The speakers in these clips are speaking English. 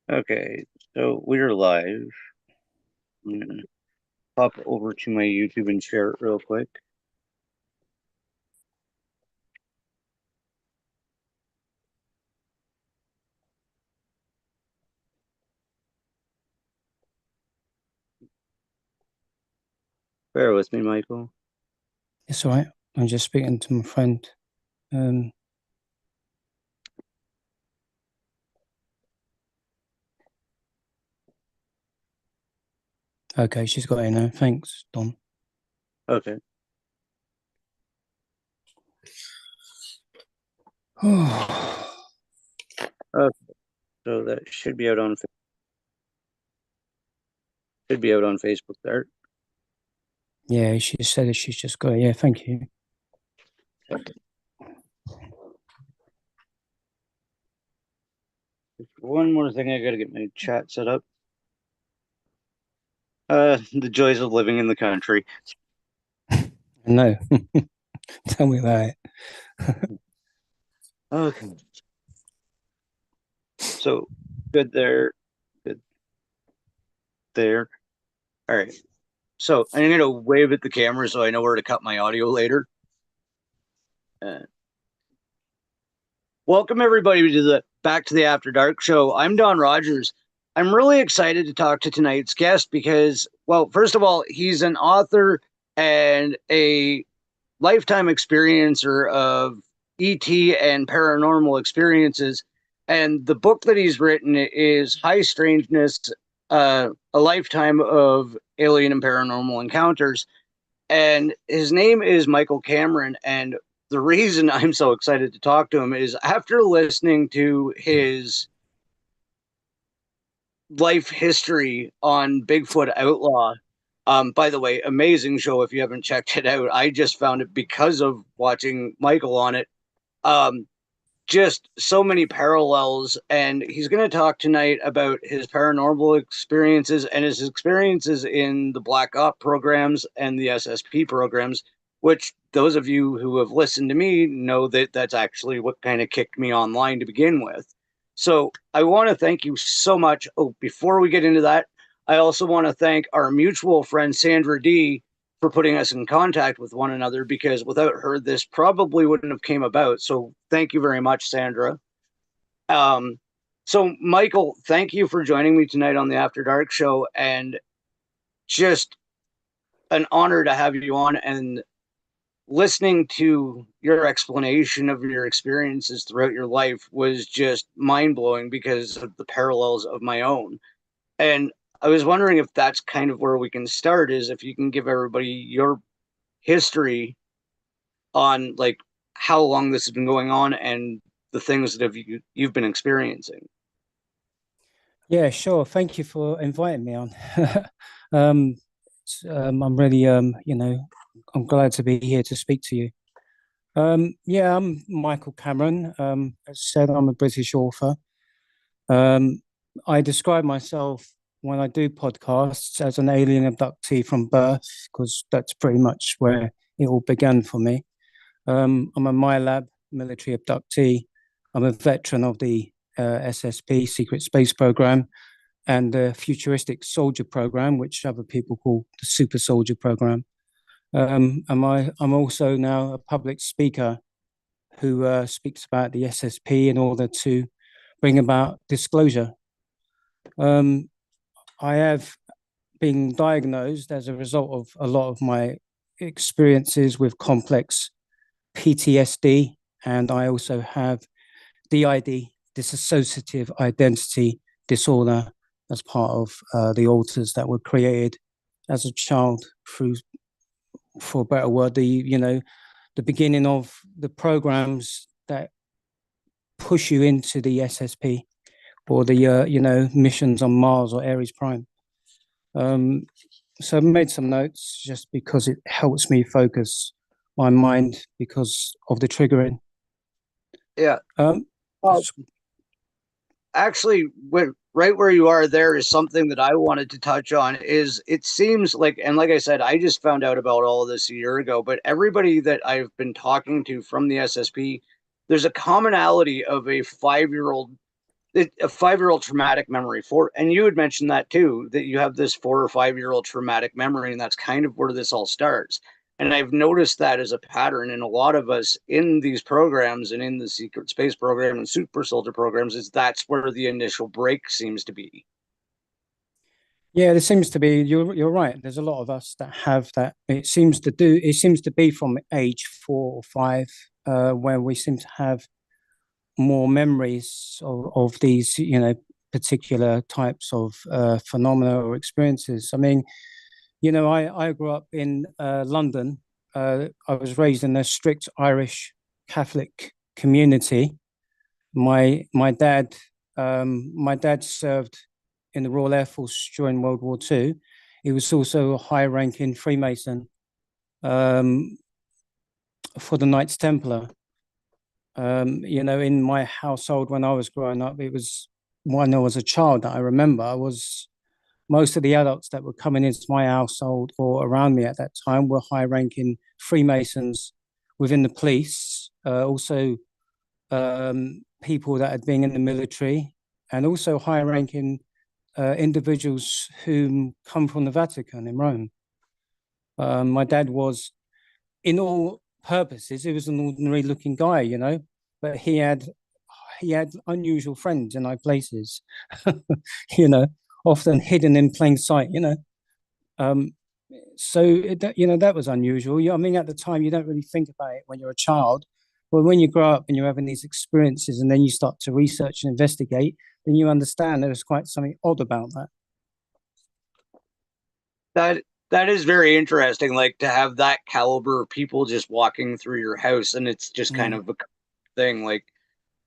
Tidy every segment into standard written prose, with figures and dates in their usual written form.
Okay, so we're live. I'm gonna pop over to my YouTube and share it real quick. Bear with me, Michael. It's all right. I'm just speaking to my friend. Um, okay, she's got it now. Thanks, Don. Okay, okay. So that should be out on Facebook there. Yeah, she said that she's just got it. Yeah, thank you. One more thing, I gotta get my chat set up. The joys of living in the country. No, tell me about it. Okay, so good there, good there. All right. So I'm gonna wave at the camera so I know where to cut my audio later. Uh, Welcome everybody to the Back to the After Dark show. I'm Don Rogers. I'm really excited to talk to tonight's guest because, well, first of all, he's an author and a lifetime experiencer of ET and paranormal experiences. And the book that he's written is High Strangeness, a lifetime of alien and paranormal encounters. And his name is Michael Kameron. And the reason I'm so excited to talk to him is after listening to his life history on Bigfoot Outlaw. By the way, amazing show if you haven't checked it out. I just found it because of watching Michael on it. Um, just so many parallels. And he's going to talk tonight about his paranormal experiences and his experiences in the Black Op programs and the SSP programs, which those of you who have listened to me know that that's actually what kind of kicked me online to begin with. So I want to thank you so much. Oh, before we get into that, I also want to thank our mutual friend Sandra D for putting us in contact with one another because without her this probably wouldn't have came about. So thank you very much, Sandra. um so Michael, thank you for joining me tonight on the After Dark show, and just an honor to have you on. And listening to your explanation of your experiences throughout your life was just mind-blowing because of the parallels of my own. And I was wondering if that's kind of where we can start, is if you can give everybody your history on like how long this has been going on and the things that you've been experiencing. Yeah, sure. Thank you for inviting me on. um, I'm really, I'm glad to be here to speak to you. Yeah, I'm Michael Cameron. As said, I'm a British author. Um, I describe myself when I do podcasts as an alien abductee from birth, because that's pretty much where it all began for me. I'm a MyLab military abductee. I'm a veteran of the SSP, Secret Space Program, and the Futuristic Soldier Program, which other people call the Super Soldier Program. I'm also now a public speaker who speaks about the SSP in order to bring about disclosure. Um, I have been diagnosed as a result of a lot of my experiences with complex PTSD, and I also have DID, dissociative identity disorder, as part of the alters that were created as a child through, for a better word, the beginning of the programs that push you into the SSP or the missions on Mars or Ares Prime. Um, so I've made some notes just because it helps me focus my mind because of the triggering. Yeah. Um, uh, Actually, right where you are there is something that I wanted to touch on. Is it seems like, and like I said, I just found out about all of this a year ago, but everybody that I've been talking to from the SSP, there's a commonality of a 5-year-old a 5 year old traumatic memory for, and you had mentioned that too, that you have this 4 or 5 year old traumatic memory, and that's kind of where this all starts. And I've noticed that as a pattern in a lot of us in these programs and in the secret space program and super soldier programs, is that's where the initial break seems to be. Yeah, there seems to be. You're right. There's a lot of us that have that. It seems to do. It seems to be from age 4 or 5, where we seem to have more memories of these, particular types of phenomena or experiences. I mean, I grew up in London. I was raised in a strict Irish Catholic community. My dad served in the Royal Air Force during World War II. He was also a high-ranking Freemason um, for the Knights Templar. In my household when I was growing up, it was when I was a child that I remember. I was Most of the adults that were coming into my household or around me at that time were high-ranking Freemasons within the police, also people that had been in the military, and also high-ranking individuals who come from the Vatican in Rome. My dad was, in all purposes, he was an ordinary-looking guy, but he had unusual friends in high places, you know, often hidden in plain sight, Um, that was unusual. I mean, at the time, you don't really think about it when you're a child, but when you grow up and you're having these experiences, and then you start to research and investigate, then you understand there's quite something odd about that. That that is very interesting, like to have that caliber of people just walking through your house, and it's just kind Yeah. of a thing. Like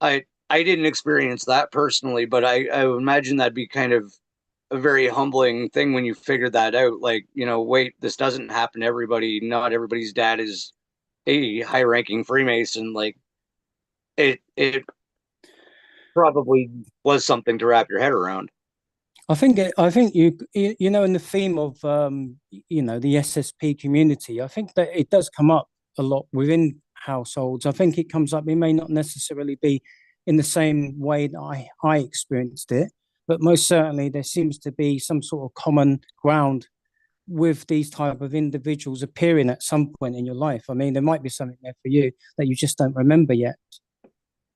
I didn't experience that personally, but I would imagine that'd be kind of a very humbling thing when you figure that out. Like, wait, this doesn't happen to everybody. Not everybody's dad is a high ranking Freemason. Like it probably was something to wrap your head around. I think in the theme of the SSP community, I think that it does come up a lot within households. I think it comes up. It may not necessarily be in the same way that I experienced it, but most certainly there seems to be some sort of common ground with these type of individuals appearing at some point in your life. I mean, there might be something there for you that you just don't remember yet.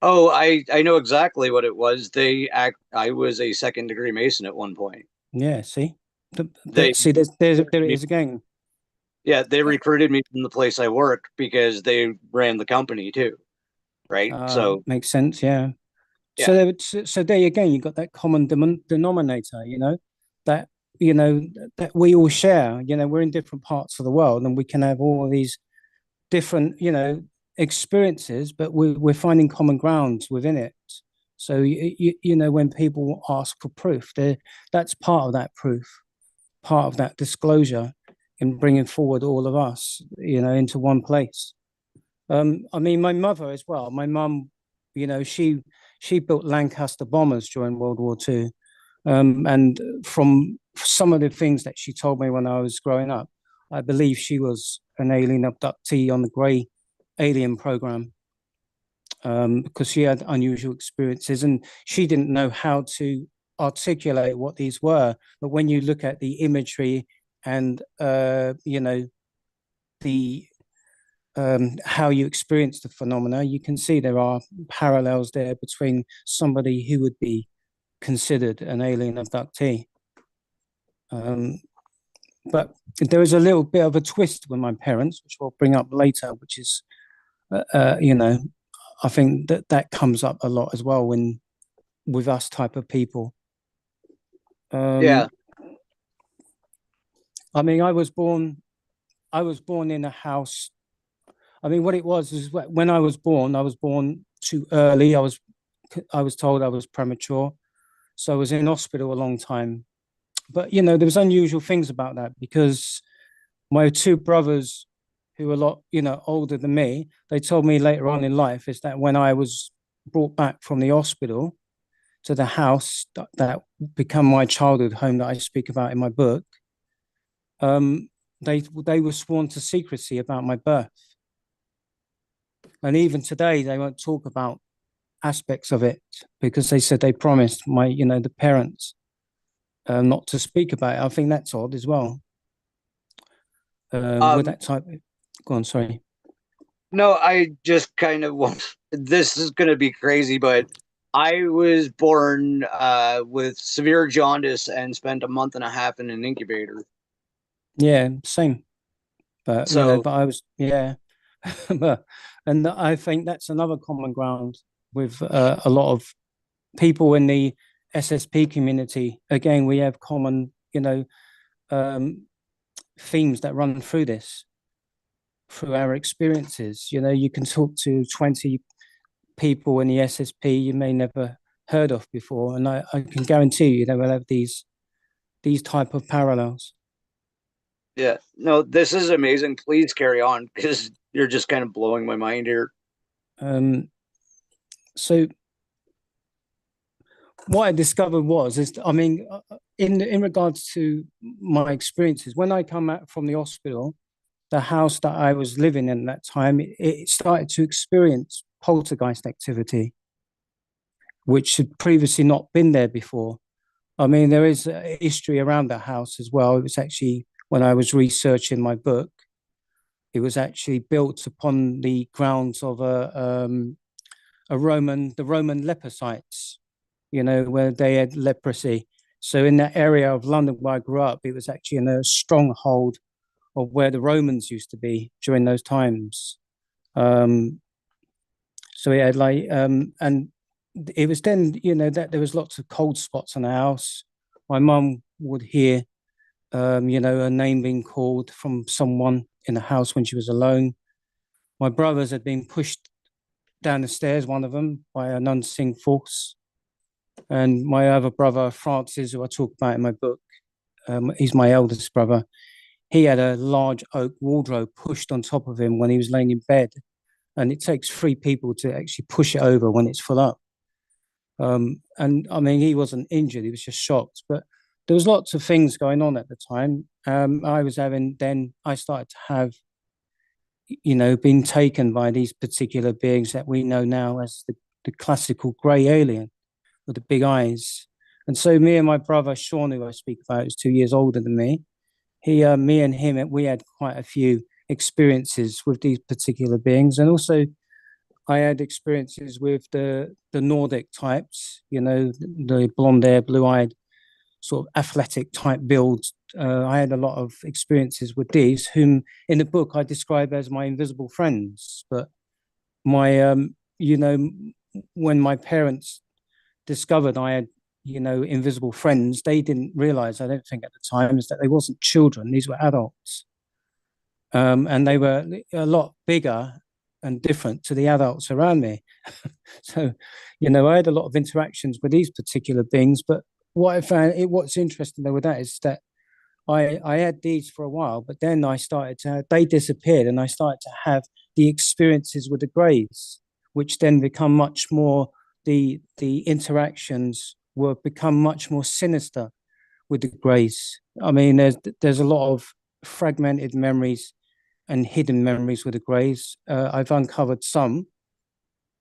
Oh, I know exactly what it was. I was a second degree Mason at one point. Yeah. See, They see, there it is again. Yeah, they recruited me from the place I worked because they ran the company too, right? So Makes sense. Yeah. yeah. So there again, you got that common denominator, that you know that we all share. We're in different parts of the world, and we can have all of these different, experiences, but we're finding common grounds within it. So when people ask for proof, that's part of that proof, part of that disclosure in bringing forward all of us, into one place. I mean, my mother as well. My mum, she built Lancaster bombers during World War II, and from some of the things that she told me when I was growing up, I believe she was an alien abductee on the Grey alien program, because she had unusual experiences and she didn't know how to articulate what these were. But when you look at the imagery and the how you experience the phenomena, you can see there are parallels there between somebody who would be considered an alien abductee. Um, but there is a little bit of a twist with my parents, which we'll bring up later, which is, uh, uh, you know, I think that comes up a lot as well when with us type of people. Yeah. Um, I mean, I was born in a house. I mean, what it was is when I was born too early. I was told I was premature, so I was in hospital a long time. But there was unusual things about that because my two brothers, who were a lot older than me, they told me later on in life is that when I was brought back from the hospital to the house that become my childhood home that I speak about in my book, they were sworn to secrecy about my birth, and even today they won't talk about aspects of it because they said they promised the parents not to speak about it. I think that's odd as well. With Um, that type, go on, sorry. no, I just kind of want, this is going to be crazy, but I was born with severe jaundice and spent a month and a half in an incubator. Yeah, same. But So, but I was, yeah. But, and I think that's another common ground with a lot of people in the SSP community. Again, we have common, um, themes that run through this, through our experiences. You can talk to 20 people in the SSP you may never heard of before, and I can guarantee you they will have these type of parallels. yeah, no, this is amazing. Please carry on because you're just kind of blowing my mind here. Um, so what I discovered is, I mean, in regards to my experiences, when I come out from the hospital, the house that I was living in at that time, it started to experience poltergeist activity, which had previously not been there before. I mean, there is a history around that house as well. It was actually when I was researching my book, it was actually built upon the grounds of the Roman leper sites, where they had leprosy. So in that area of London where I grew up, it was actually in a stronghold of where the Romans used to be during those times. Um, so it had and it was then, that there was lots of cold spots in the house. My mum would hear, her name being called from someone in the house when she was alone. My brothers had been pushed down the stairs, one of them, by an unseen force. And my other brother, Francis, who I talk about in my book, he's my eldest brother. He had a large oak wardrobe pushed on top of him when he was laying in bed. And it takes three people to actually push it over when it's full up. And I mean, he wasn't injured, he was just shocked. But there was lots of things going on at the time. I started to have, been taken by these particular beings that we know now as the classical grey alien with the big eyes. And so me and my brother Sean, who I speak about, is 2 years older than me. Me and him, we had quite a few experiences with these particular beings, and also I had experiences with the Nordic types, the blonde hair, blue eyed, sort of athletic type builds. I had a lot of experiences with these, whom in the book I describe as my invisible friends. But my, when my parents discovered I had, invisible friends, they didn't realize, I don't think at the time, is that they wasn't children; these were adults, and they were a lot bigger and different to the adults around me. So, I had a lot of interactions with these particular beings. But what's interesting though with that is that I had these for a while, but then they disappeared, and I started to have the experiences with the Greys, which then become much more, the interactions were become much more sinister with the Greys. I mean, there's a lot of fragmented memories and hidden memories with the Greys. I've uncovered some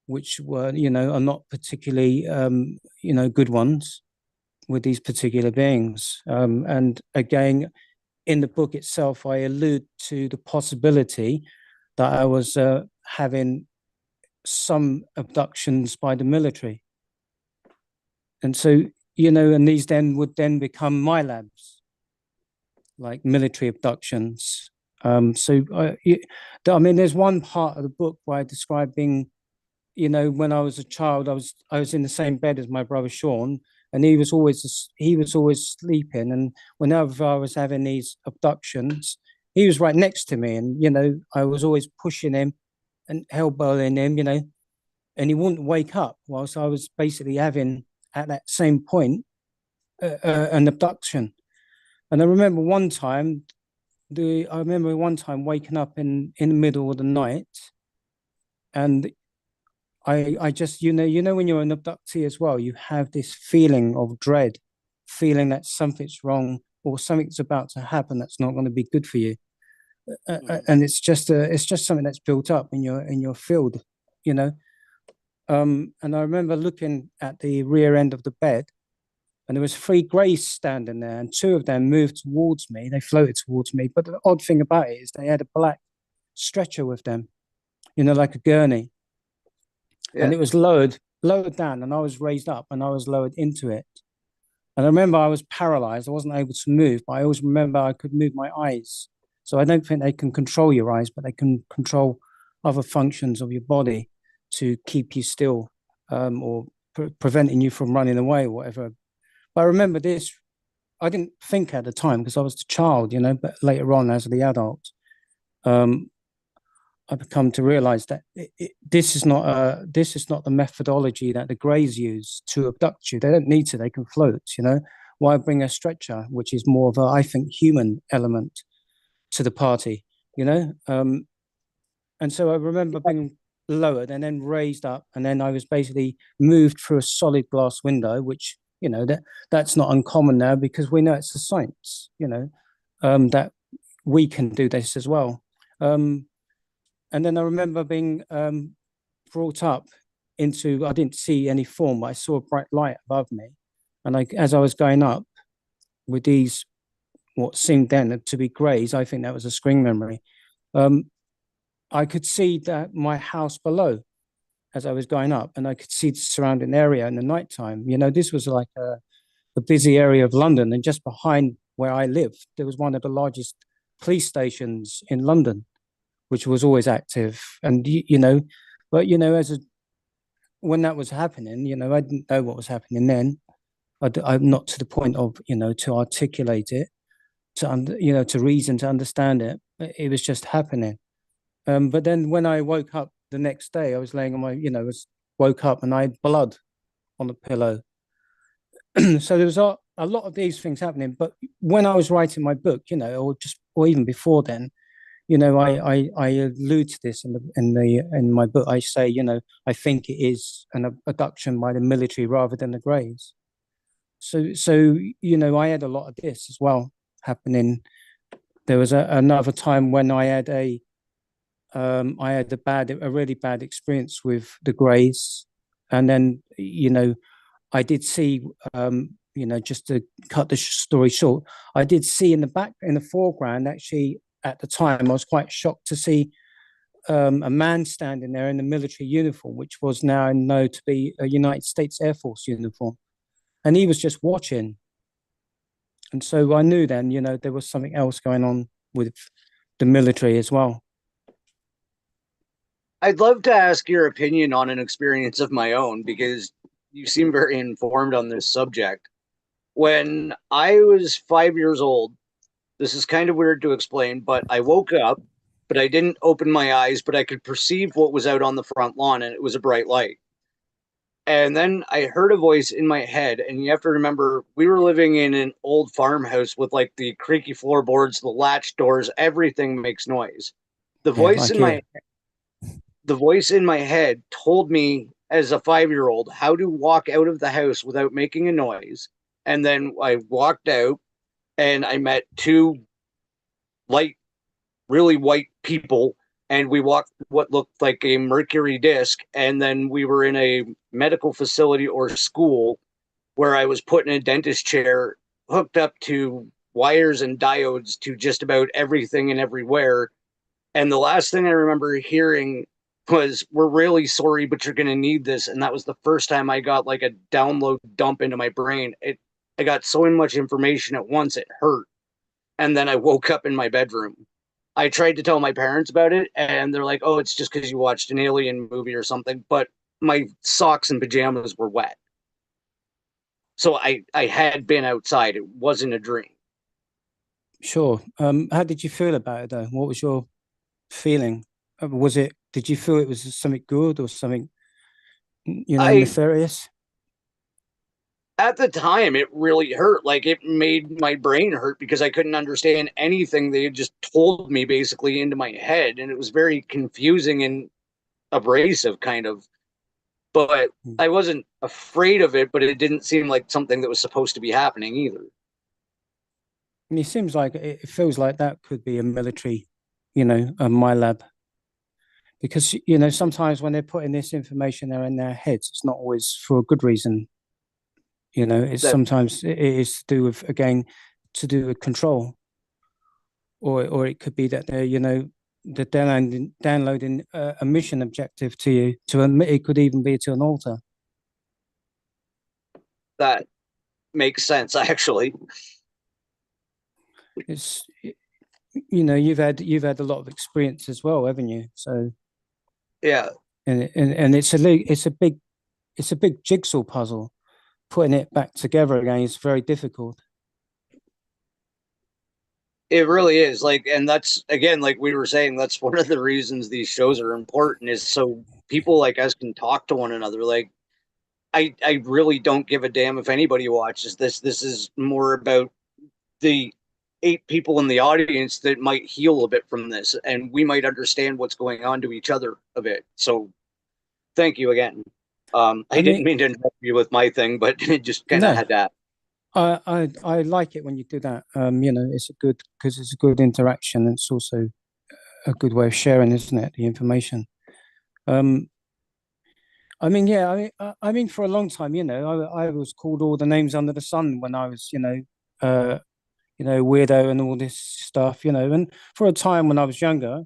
which were, are not particularly, good ones with these particular beings. And again, in the book itself, I allude to the possibility that I was having some abductions by the military. And so, and these then would then become my labs, like military abductions. I mean, there's one part of the book where I describe being, when I was a child, I was in the same bed as my brother Sean, and he was always sleeping. And whenever I was having these abductions, he was right next to me, and I was always pushing him and elbowing him, and he wouldn't wake up whilst I was basically having at that same point an abduction. And I remember one time waking up in the middle of the night, and I just, when you're an abductee as well, you have this feeling of dread, feeling that something's wrong or something's about to happen that's not going to be good for you. Mhm. And it's just something that's built up in your field, you know. And I remember looking at the rear end of the bed, and there was three greys standing there, and two of them moved towards me. They floated towards me. But the odd thing about it is they had a black stretcher with them, like a gurney, and Yeah. it was lowered down, and I was raised up, and I was lowered into it. And I remember I was paralyzed. I wasn't able to move, but I always remember I could move my eyes. So I don't think they can control your eyes, but they can control other functions of your body to keep you still, or preventing you from running away or whatever. But I remember this. I didn't think at the time because I was a child, but later on as the adult, um, I've come to realize that this is not the methodology that the Greys use to abduct you. They don't need to; they can float. Why bring a stretcher, which is more of a, I think, human element to the party? You know, and so I remember being lowered and then raised up, and then I was basically moved through a solid glass window, which that's not uncommon now because we know it's a science. That we can do this as well. And then I remember being brought up into, I didn't see any form, but I saw a bright light above me. And as I was going up with these, what seemed then to be greys, I think that was a screen memory. Um, I could see that my house below as I was going up, and I could see the surrounding area in the nighttime. This was like a busy area of London, and just behind where I lived, there was one of the largest police stations in London, which was always active. And but as a when that was happening, I didn't know what was happening then. I'm not to the point of to articulate it, to reason, to understand it. It was just happening. But then when I woke up the next day, I was laying on my, was woke up and I had blood on the pillow. So there was a lot of these things happening. But when I was writing my book, or even before then, I allude to this in my book. I say, I think it is an abduction by the military rather than the Greys. So I had a lot of this as well happening. There was another time when I had a really bad experience with the Greys, and then I did see, just to cut the story short, I did see in the foreground, actually, at the time, I was quite shocked to see a man standing there in a military uniform, which was now known to be a United States Air Force uniform. And he was just watching. And so I knew then, there was something else going on with the military as well. I'd love to ask your opinion on an experience of my own because you seem very informed on this subject. When I was 5 years old, this is kind of weird to explain, but I woke up, but I didn't open my eyes, but I could perceive what was out on the front lawn, and it was a bright light. And then I heard a voice in my head, and you have to remember we were living in an old farmhouse with like the creaky floorboards, the latch doors, everything makes noise. The Yeah, voice like in here. my the voice in my head told me as a 5 year old how to walk out of the house without making a noise. And then I walked out and I met two light, really white people. And we walked what looked like a mercury disc. And then we were in a medical facility or school where I was put in a dentist chair, hooked up to wires and diodes to just about everything and everywhere. And the last thing I remember hearing was, "We're really sorry, but you're going to need this." And that was the first time I got like a download dump into my brain. I got so much information at once, it hurt. And then I woke up in my bedroom. I tried to tell my parents about it, and they're like, "Oh, it's just because you watched an alien movie or something." But my socks and pajamas were wet. So I had been outside. It wasn't a dream. Sure. How did you feel about it though? What was your feeling? Did you feel it was something good or something, I nefarious? At the time it really hurt. Like it made my brain hurt because I couldn't understand anything they had just told me basically into my head, and it was very confusing and abrasive kind of. But Mm. I wasn't afraid of it, but it didn't seem like something that was supposed to be happening either. And it seems like it feels like that could be a military, a my lab. because sometimes when they're putting this information there in their heads, it's not always for a good reason. It's That sometimes it is to do with, again, to do with control, or it could be that they're downloading a mission objective to you. It could even be to an altar. that makes sense, actually. It's you've had a lot of experience as well, haven't you? So, Yeah, and it's a big jigsaw puzzle. Putting it back together again is very difficult. it really is. Like, and that's again, like we were saying, that's one of the reasons these shows are important, is so people like us can talk to one another. Like, I really don't give a damn if anybody watches this. This is more about the 8 people in the audience that might heal a bit from this, and we might understand what's going on to each other a bit. So thank you again. I I didn't mean, mean to interrupt you with my thing, but it just kind of no, had that. I like it when you do that. It's a good because it's a good interaction. And it's also a good way of sharing, isn't it? The information. Um, I mean, yeah, I mean, for a long time, I was called all the names under the sun when I was, uh, weirdo and all this stuff, and for a time when I was younger,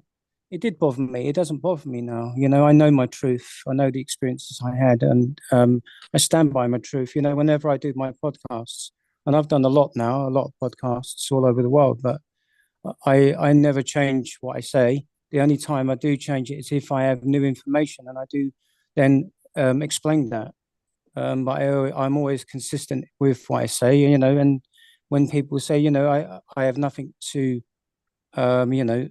it did bother me. It doesn't bother me now. I know my truth. I know the experiences I had, and I stand by my truth. Whenever I do my podcasts, and I've done a lot now, a lot of podcasts all over the world, but I never change what I say. The only time I do change it is if I have new information, and I do then explain that. But I'm always consistent with what I say, and when people say, I have nothing to, um, you know,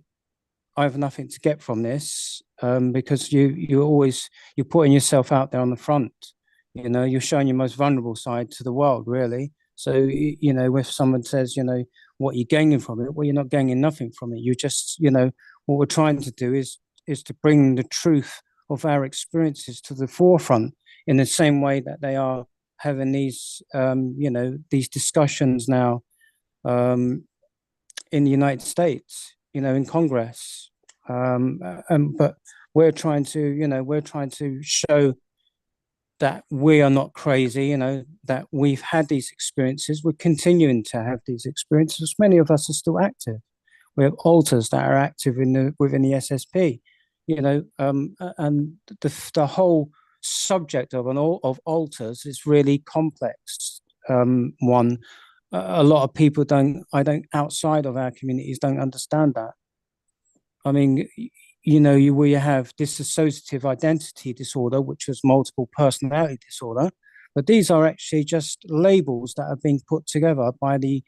I have nothing to get from this, because you're putting yourself out there on the front. You're showing your most vulnerable side to the world, really. So if someone says, what you're gaining from it, well, you're not gaining nothing from it. You just, what we're trying to do is to bring the truth of our experiences to the forefront in the same way that they are having these discussions now, um, in the United States, in Congress. But we're trying to show that we are not crazy, that we've had these experiences. We're continuing to have these experiences. Many of us are still active. We have alters that are active within the SSP, and the whole subject of alters is really complex. One, a lot of people outside of our communities don't understand that. I mean, we have dissociative identity disorder, which was multiple personality disorder, but these are actually just labels that have been put together by the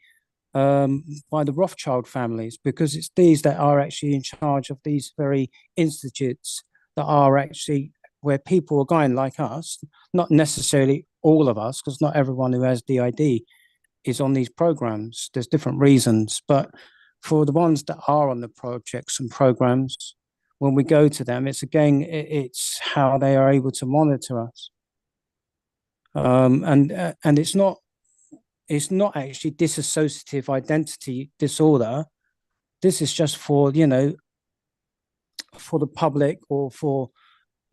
Rothschild families, because it's these that are actually in charge of these very institutes that are actually where people are going like us, not necessarily all of us, because not everyone who has DID is on these programs. There's different reasons, but for the ones that are on the projects and programs, when we go to them, it's how they are able to monitor us, and it's not actually dissociative identity disorder. This is just for the public, or for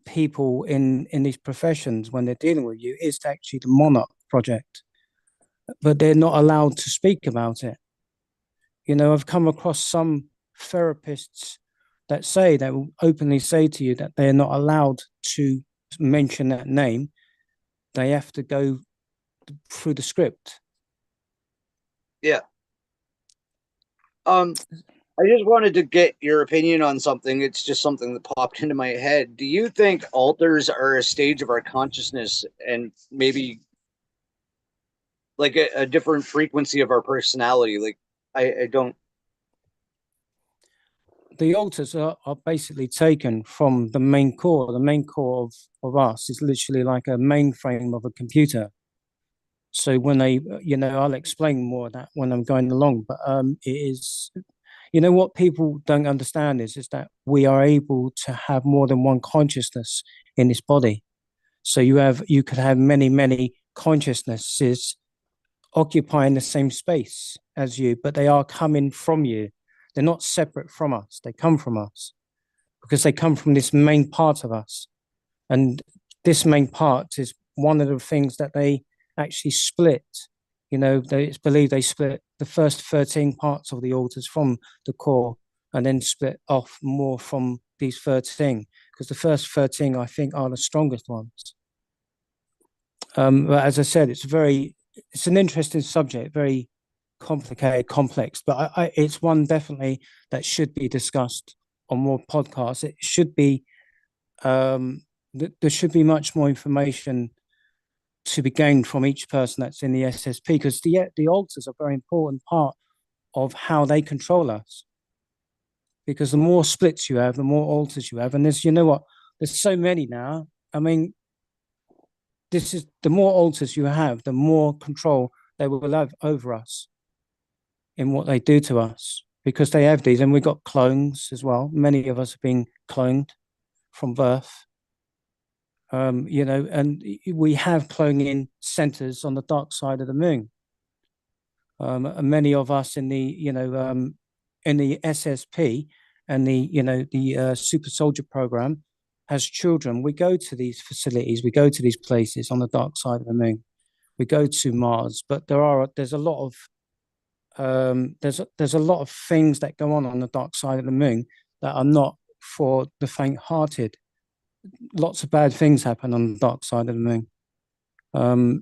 people in these professions when they're dealing with you. It's actually the Monarch project, but they're not allowed to speak about it. I've come across some therapists that will openly say to you that they're not allowed to mention that name. They have to go through the script. Yeah. Um, I just wanted to get your opinion on something. It's just something that popped into my head. Do you think alters are a stage of our consciousness, and maybe like a different frequency of our personality? Like, I don't. The alters are basically taken from the main core. The main core of us is literally like a mainframe of a computer. So when I'll explain more of that when I'm going along, but it is, what people don't understand is that we are able to have more than one consciousness in this body. So you could have many, many consciousnesses occupying the same space as you, but they are coming from you. They're not separate from us. They come from us, because they come from this main part of us. And this main part is one of the things that they actually split. It's believed they split the first 13 parts of the alters from the core and then split off more from these 13, because the first 13, I think, are the strongest ones. But as I said, it's an interesting subject, very complicated, complex, but it's one definitely that should be discussed on more podcasts. It should be, there should be much more information to be gained from each person that's in the SSP, because the alters are a very important part of how they control us. Because the more splits you have, the more alters you have, and there's, you know what, there's so many now. I mean, this is the more alters you have, the more control they will have over us in what they do to us, because they have these, and we've got clones as well. Many of us have been cloned from birth. And we have cloning centers on the dark side of the moon. And many of us in the SSP and the super soldier program has children. We go to these facilities, we go to these places on the dark side of the moon. We go to Mars, but there's a lot of there's a lot of things that go on the dark side of the moon that are not for the faint-hearted. Lots of bad things happen on the dark side of the moon. But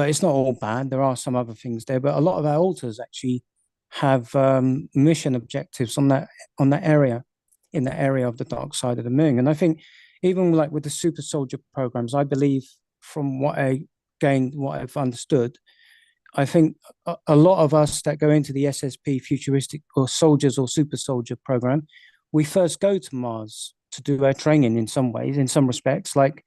it's not all bad. There are some other things there, but a lot of our alters actually have mission objectives on that area, in the area of the dark side of the moon. And I think even like with the super soldier programs, I believe from what I've understood, I think a lot of us that go into the SSP futuristic or soldiers or super soldier program, we first go to Mars to do our training in some ways, in some respects, like,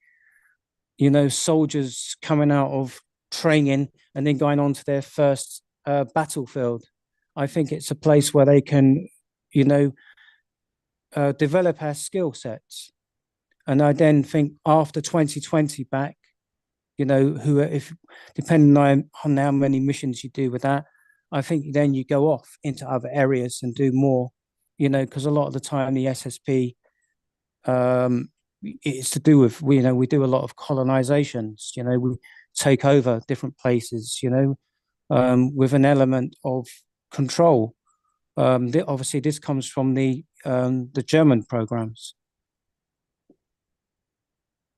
soldiers coming out of training and then going on to their first battlefield. I think it's a place where they can, develop our skill sets. And I then think after 2020 back, if depending on how many missions you do with that, I think then you go off into other areas and do more, because a lot of the time the SSP, it's to do with, we do a lot of colonizations, we take over different places, with an element of control. Obviously, this comes from the German programs.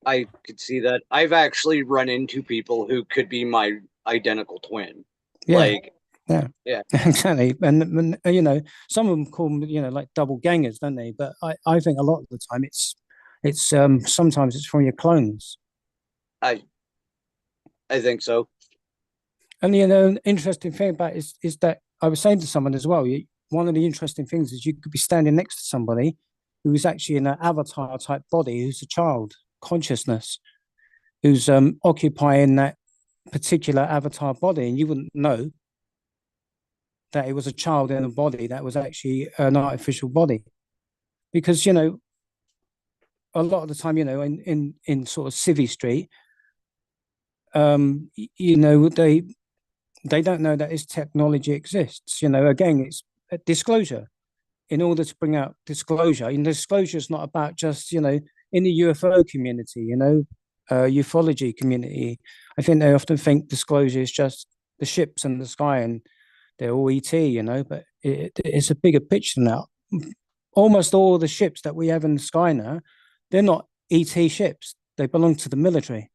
I could see that. I've actually run into people who could be my identical twin. Yeah. Like, yeah, yeah, exactly. And some of them call them, like double gangers, don't they? But I think a lot of the time it's sometimes it's from your clones. I I think so. And interesting thing about is that I was saying to someone as well. One of the interesting things is you could be standing next to somebody who is actually in an avatar type body, who's a child consciousness, who's occupying that particular avatar body, and you wouldn't know that it was a child in a body that was actually an artificial body, because a lot of the time, in sort of Civvy Street, they don't know that this technology exists. Again, it's a disclosure. In order to bring out disclosure, and disclosure is not about just, in the UFO community, ufology community. I think they often think disclosure is just the ships in the sky and they're all ET, but it's a bigger picture now. Almost all the ships that we have in the sky now, they're not ET ships. They belong to the military.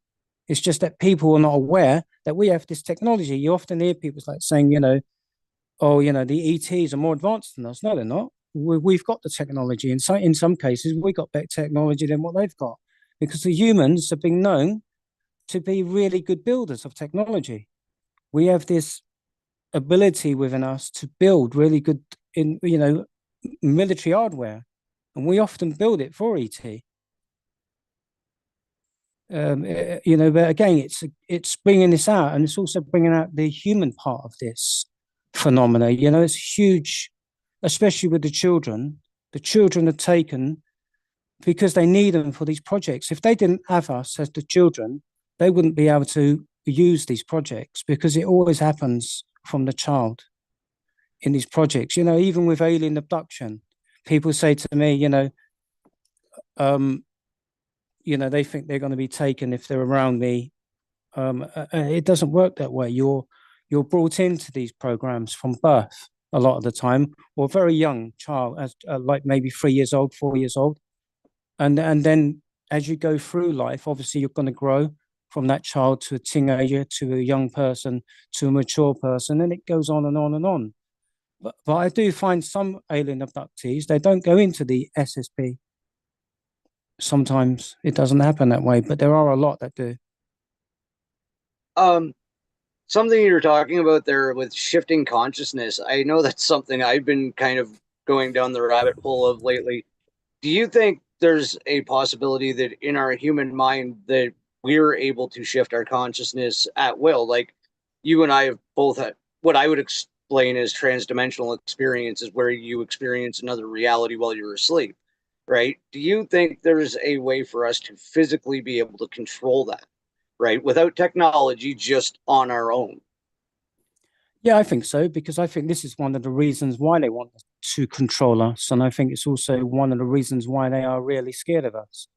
It's just that people are not aware that we have this technology. You often hear people like saying, the ETs are more advanced than us. No, they're not. We've got the technology. In some cases, we got better technology than what they've got, because the humans have been known to be really good builders of technology. We have this ability within us to build really good military hardware, and we often build it for ET. But again, it's bringing this out, and it's also bringing out the human part of this phenomena. It's huge, especially with the children. The children are taken because they need them for these projects. If they didn't have us as the children, they wouldn't be able to use these projects, because it always happens from the child in these projects. Even with alien abduction, People say to me, um, they think they're going to be taken if they're around me. It doesn't work that way. You're brought into these programs from birth a lot of the time, or a very young child, as like maybe 3 years old, 4 years old, and then as you go through life, obviously you're going to grow from that child to a teenager to a young person to a mature person, and it goes on and on and on. But I do find some alien abductees, they don't go into the SSP. Sometimes it doesn't happen that way, but there are a lot that do. Um, Something you're talking about there with shifting consciousness, I know that's something I've been kind of going down the rabbit hole of lately. Do you think there's a possibility that in our human mind that we're able to shift our consciousness at will? Like you and I have both had what I would explain as transdimensional experiences where you experience another reality while you're asleep, right? Do you think there's a way for us to physically be able to control that, right? Without technology, just on our own? Yeah, I think so, because I think this is one of the reasons why they want to control us. And I think it's also one of the reasons why they are really scared of us.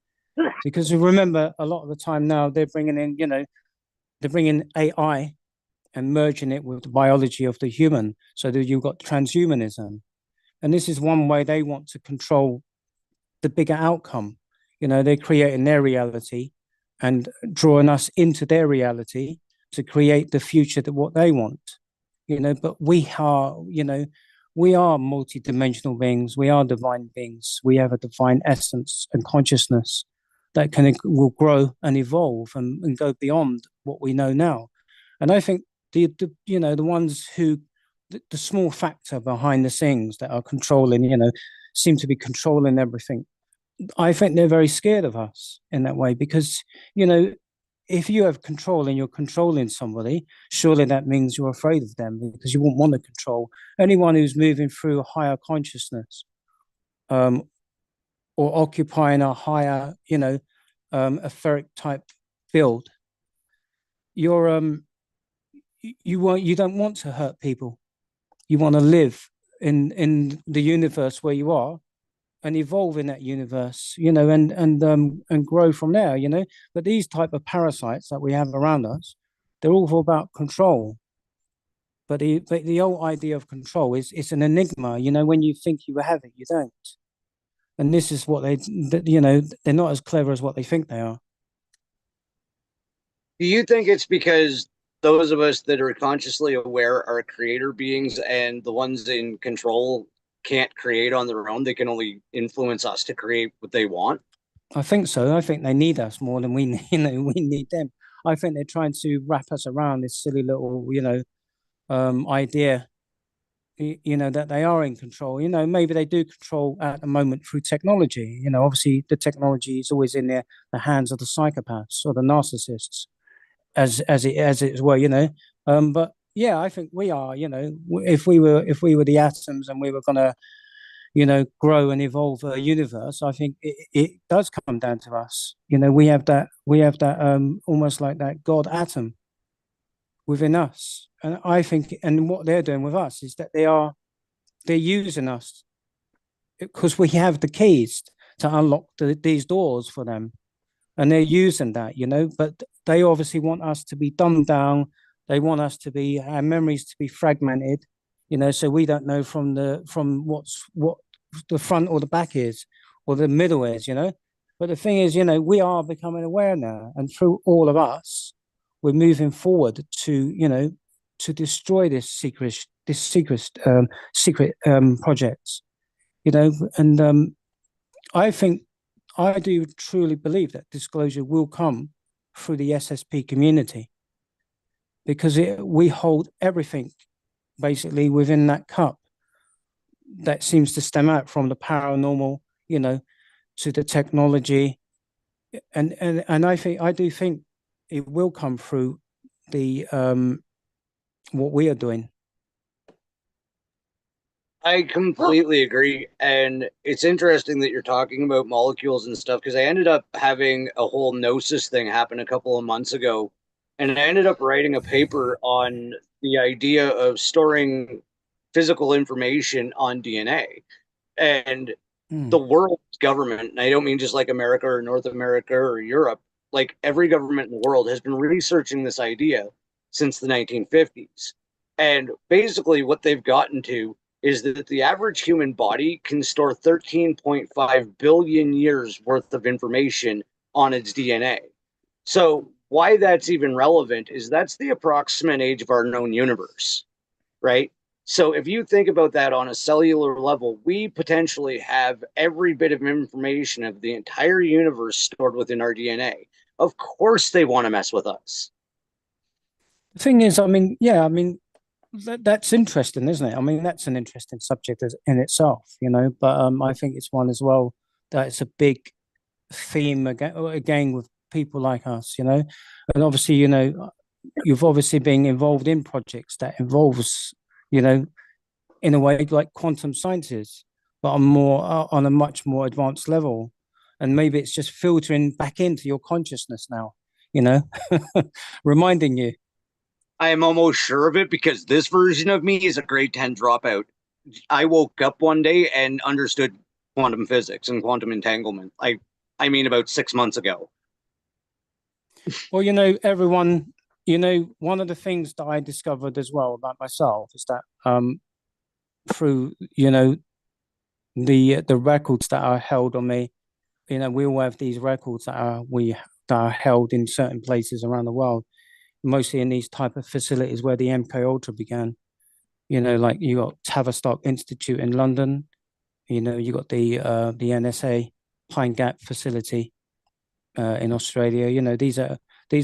Because you remember a lot of the time now they're bringing in, they're bringing AI and merging it with the biology of the human so that you've got transhumanism. And this is one way they want to control the bigger outcome. They're creating their reality and drawing us into their reality to create the future that what they want. But we are multi-dimensional beings. We are divine beings. We have a divine essence and consciousness that will grow and evolve and go beyond what we know now. And I think the ones who the small factor behind the scenes that are controlling, seem to be controlling everything. I think they're very scared of us in that way because, you know, if you have control and you're controlling somebody, surely that means you're afraid of them because you won't want to control anyone who's moving through a higher consciousness, um, or occupying a higher, etheric type field. You're you don't want to hurt people. You want to live in the universe where you are and evolve in that universe, and grow from there, But these type of parasites that we have around us, they're all about control. But the whole idea of control is it's an enigma. When you think you have it, you don't. And this is what they're not as clever as what they think they are. Do you think it's because those of us that are consciously aware are creator beings and the ones in control can't create on their own? They can only influence us to create what they want. I think so. I think they need us more than we, we need them. I think they're trying to wrap us around this silly little, idea, that they are in control. Maybe they do control at the moment through technology. Obviously the technology is always in the hands of the psychopaths or the narcissists, as it were. But yeah, I think we are. If we were the atoms and we were gonna grow and evolve a universe, I think it does come down to us. We have that almost like that God atom within us. And I think, and what they're doing with us is that they're using us because we have the keys to unlock these doors for them. And they're using that, but they obviously want us to be dumbed down. They want us to be our memories to be fragmented, so we don't know from what the front or the back is or the middle is. But the thing is, we are becoming aware now, and through all of us, we're moving forward to destroy this secret projects, and I think I do truly believe that disclosure will come through the SSP community because we hold everything basically within that cup that seems to stem out from the paranormal, to the technology, and I do think it will come through the what we are doing. I completely agree. And it's interesting that you're talking about molecules and stuff because I ended up having a whole gnosis thing happen a couple of months ago. And I ended up writing a paper on the idea of storing physical information on DNA. And the Mm. world's government, and I don't mean just like America or North America or Europe, like every government in the world has been researching this idea since the 1950s. And basically, what they've gotten to is that the average human body can store 13.5 billion years worth of information on its DNA. So, why that's even relevant is that's the approximate age of our known universe, right? So if you think about that on a cellular level, we potentially have every bit of information of the entire universe stored within our DNA. Of course, they want to mess with us. The thing is, I mean, yeah, I mean, that's interesting, isn't it? I mean, that's an interesting subject in itself, but I think it's one as well that it's a big theme again with people like us, and obviously, you've obviously been involved in projects that involves, you know, in a way like quantum sciences, but on a much more advanced level, and maybe it's just filtering back into your consciousness now, you know, reminding you. I am almost sure of it because this version of me is a grade 10 dropout. I woke up one day and understood quantum physics and quantum entanglement. I mean about 6 months ago. Well, one of the things that I discovered as well about myself is that through the records that are held on me, we all have these records that are held in certain places around the world, mostly in these type of facilities where the MK Ultra began. Like you got Tavistock Institute in London. You got the NSA Pine Gap facility in Australia. These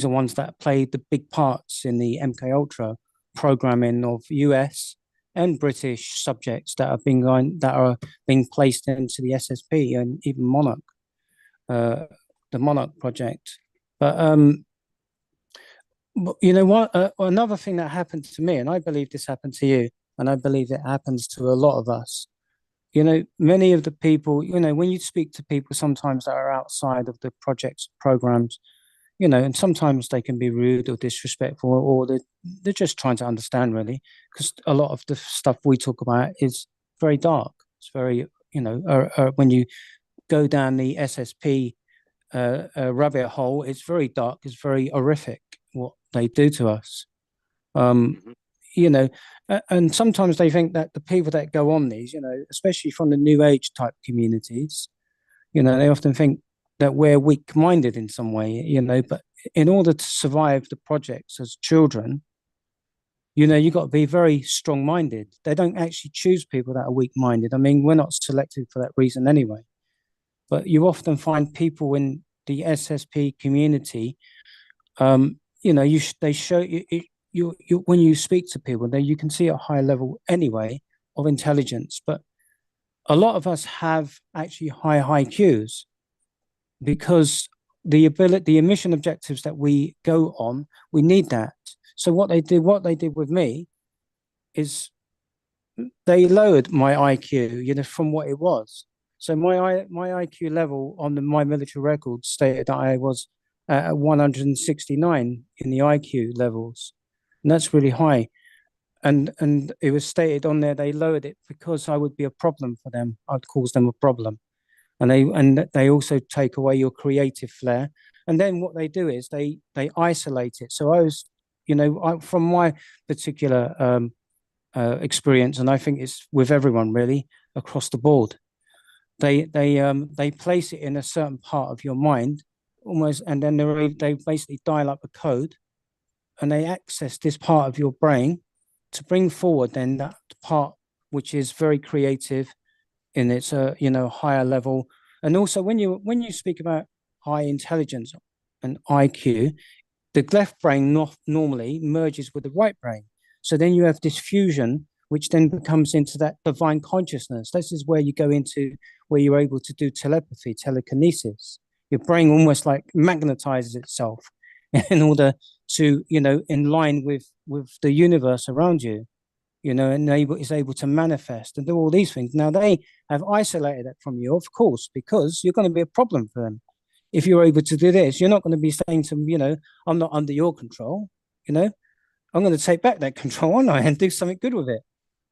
are ones that played the big parts in the MK Ultra programming of US and British subjects that are being placed into the SSP and even Monarch, the Monarch project. But you know what? Another thing that happened to me, and I believe this happened to you, and I believe it happens to a lot of us. Many of the people, when you speak to people sometimes that are outside of the projects programs, and sometimes they can be rude or disrespectful, or they're just trying to understand really, because a lot of the stuff we talk about is very dark. It's very, when you go down the SSP rabbit hole, it's very dark. It's very horrific what they do to us. Um, Mhm. you know, and sometimes they think that the people that go on these, especially from the new age type communities, they often think that we're weak minded in some way, but in order to survive the projects as children, you've got to be very strong minded. They don't actually choose people that are weak minded. I mean, we're not selected for that reason anyway. But you often find people in the SSP community, they show you when you speak to people, there you can see a high level anyway of intelligence. But a lot of us have actually high IQs because the emission objectives that we go on, we need that. So what they did with me is they lowered my IQ, from what it was. So my IQ level on my military record stated that I was at 169 in the IQ levels, and that's really high. And it was stated on there they lowered it because I would be a problem for them. I'd cause them a problem, and they also take away your creative flair. And then what they do is they isolate it. So I was, from my particular experience, and I think it's with everyone really across the board. They place it in a certain part of your mind, almost, and then they basically dial up a code, and they access this part of your brain to bring forward then that part which is very creative in its higher level. And also when you speak about high intelligence and IQ, the left brain normally merges with the right brain. So then you have this fusion, which then becomes into that divine consciousness. This is where you go into where you're able to do telepathy, telekinesis. Your brain almost like magnetizes itself in order to, in line with the universe around you, and is able to manifest and do all these things. Now they have isolated it from you, of course, because you're going to be a problem for them if you're able to do this. You're not going to be saying to them, I'm not under your control. You know, I'm going to take back that control, aren't I, and do something good with it.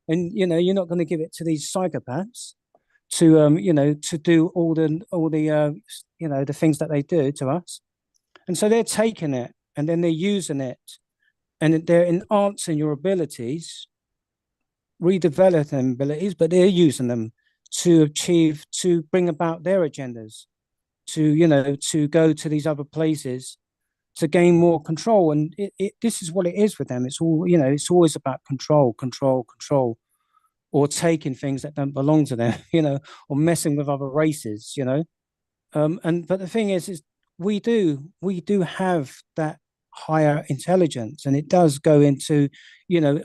And you're not going to give it to these psychopaths. to to do all the the things that they do to us. And so they're taking it and then they're using it and they're enhancing your abilities, redeveloping abilities, but they're using them to achieve, to bring about their agendas, to to go to these other places to gain more control. And this is what it is with them. It's all, it's always about control, control, control, or taking things that don't belong to them, or messing with other races, and but the thing is we do have that higher intelligence, and it does go into, you know,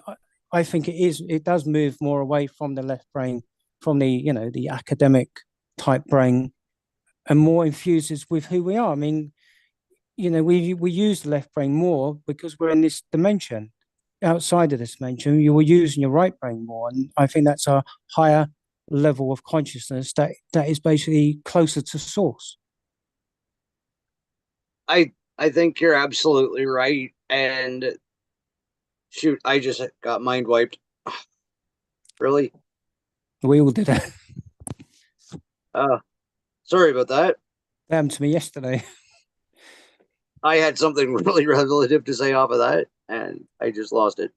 I think it does move more away from the left brain, from the the academic type brain, and more infuses with who we are. I mean, we use the left brain more because we're in this dimension. Outside of this dimension, you were using your right brain more, and I think that's a higher level of consciousness that is basically closer to source. I think you're absolutely right. And shoot, I just got mind wiped. Really? We all did that. Uh, Sorry about that. That happened to me yesterday. I had something really relative to say off of that, and I just lost it.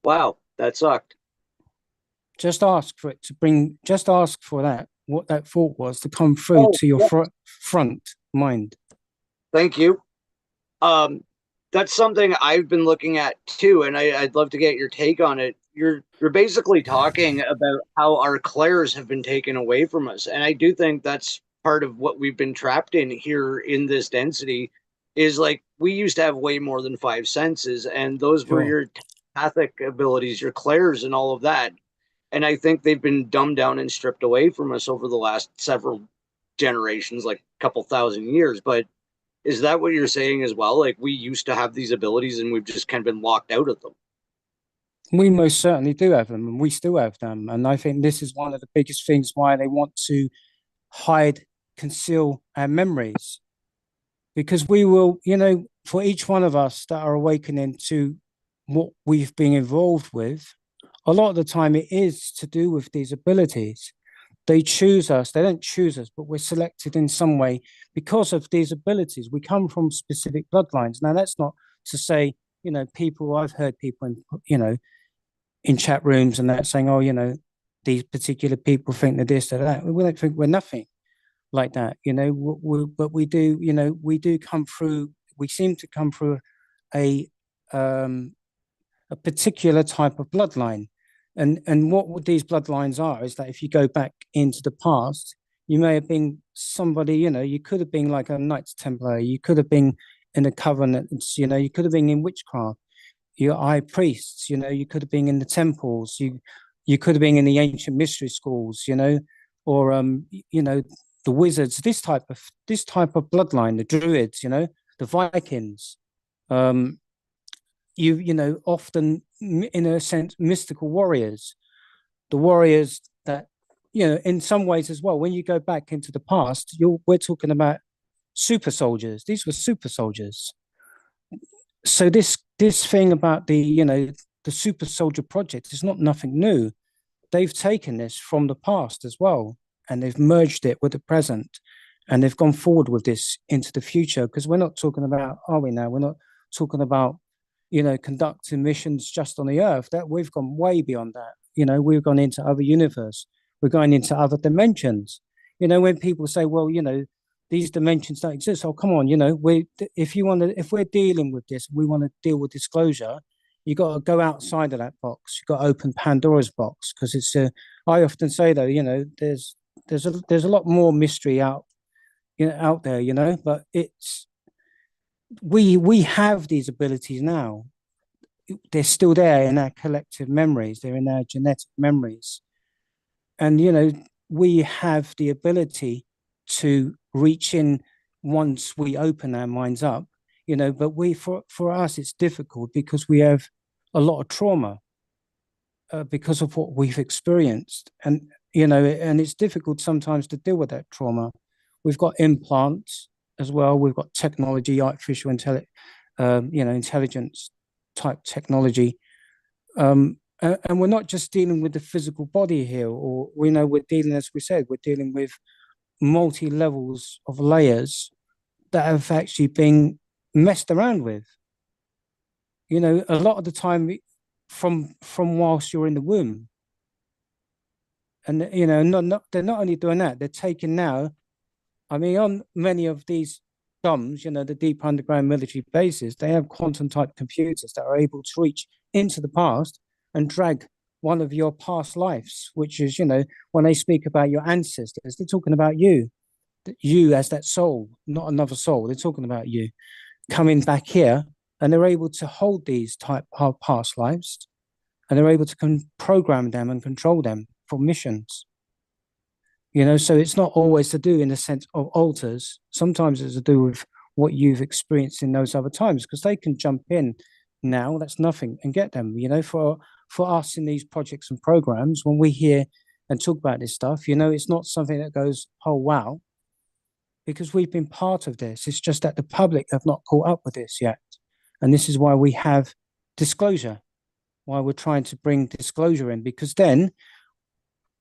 Wow, that sucked. Just ask for it to bring. Just ask for that. What that thought was to come through Oh, to your yeah. front mind. Thank you. Um, that's something I've been looking at too, and I'd love to get your take on it. You're basically talking about how our clairs have been taken away from us, and I do think that's part of what we've been trapped in here in this density. Is like we used to have way more than five senses, and those were Sure. your telepathic abilities, your clairs, and all of that. And I think they've been dumbed down and stripped away from us over the last several generations, like a couple thousand years. But is that what you're saying as well? Like we used to have these abilities and we've just kind of been locked out of them. We most certainly do have them, and we still have them. And I think this is one of the biggest things why they want to hide, conceal our memories, because we will, for each one of us that are awakening to what we've been involved with, a lot of the time it is to do with these abilities. They choose us, they don't choose us, but we're selected in some way because of these abilities. We come from specific bloodlines. Now, that's not to say, people, I've heard people in chat rooms and that saying, oh, these particular people think they're this, they're that. We don't think we're nothing like that, but we do, we do come through, we seem to come through a, um, a particular type of bloodline. And what these bloodlines are is that if you go back into the past, you may have been somebody, you could have been like a Knights Templar, you could have been in a covenant, you could have been in witchcraft, you're high priests, you could have been in the temples, you could have been in the ancient mystery schools, or the wizards, this type of bloodline, the druids, the Vikings, um, often in a sense mystical warriors, the warriors that in some ways as well. When you go back into the past, we're talking about super soldiers. These were super soldiers. So this thing about the super soldier project is not nothing new. They've taken this from the past as well, and they've merged it with the present, and they've gone forward with this into the future. Because we're not talking about, are we now? We're not talking about conducting missions just on the earth. That we've gone way beyond that. We've gone into other universe. We're going into other dimensions. When people say, well, these dimensions don't exist. Oh, come on, if we're dealing with this, we want to deal with disclosure. You got to go outside of that box. You got to open Pandora's box, because it's a. I often say though, there's a lot more mystery out there, but it's we have these abilities now. They're still there in our collective memories. They're in our genetic memories, and we have the ability to reach in once we open our minds up. But for us it's difficult because we have a lot of trauma, because of what we've experienced, and it's difficult sometimes to deal with that trauma. We've got implants as well. We've got technology, artificial intelligence type technology, And we're not just dealing with the physical body here, or we know we're dealing, as we said, we're dealing with multi levels of layers that have actually been messed around with. A lot of the time, from whilst you're in the womb, and they're not only doing that, they're taking now. I mean, on many of these DOMs, the deep underground military bases, they have quantum type computers that are able to reach into the past and drag one of your past lives, which is, when they speak about your ancestors, they're talking about you as that soul, not another soul. They're talking about you coming back here, and they're able to hold these type of past lives, and they're able to program them and control them for missions. So it's not always to do in the sense of alters. Sometimes it's to do with what you've experienced in those other times, because they can jump in now, that's nothing, and get them. For us in these projects and programs, when we hear and talk about this stuff, it's not something that goes, oh wow, because we've been part of this. It's just that the public have not caught up with this yet. And this is why we have disclosure, why we're trying to bring disclosure in, because then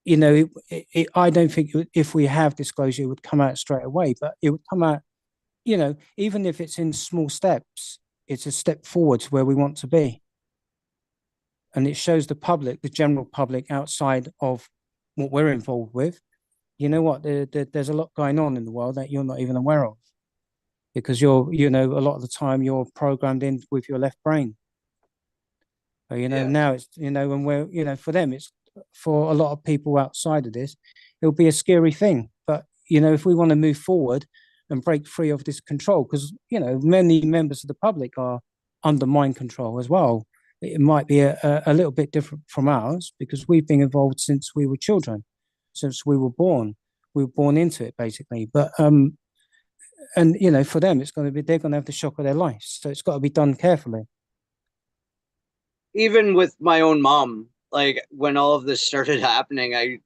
I don't think if we have disclosure, it would come out straight away, but it would come out, even if it's in small steps, it's a step forward to where we want to be. And it shows the public, the general public outside of what we're involved with, what, there's a lot going on in the world that you're not even aware of, because a lot of the time you're programmed in with your left brain. Yeah. Now it's, when we're, for them, it's, for a lot of people outside of this, it'll be a scary thing. But, if we want to move forward and break free of this control, because, many members of the public are under mind control as well. It might be a little bit different from ours, because we've been involved since we were children, since we were born. We were born into it, basically. But, and, for them, they're going to have the shock of their life. So it's got to be done carefully. Even with my own mom, like when all of this started happening, I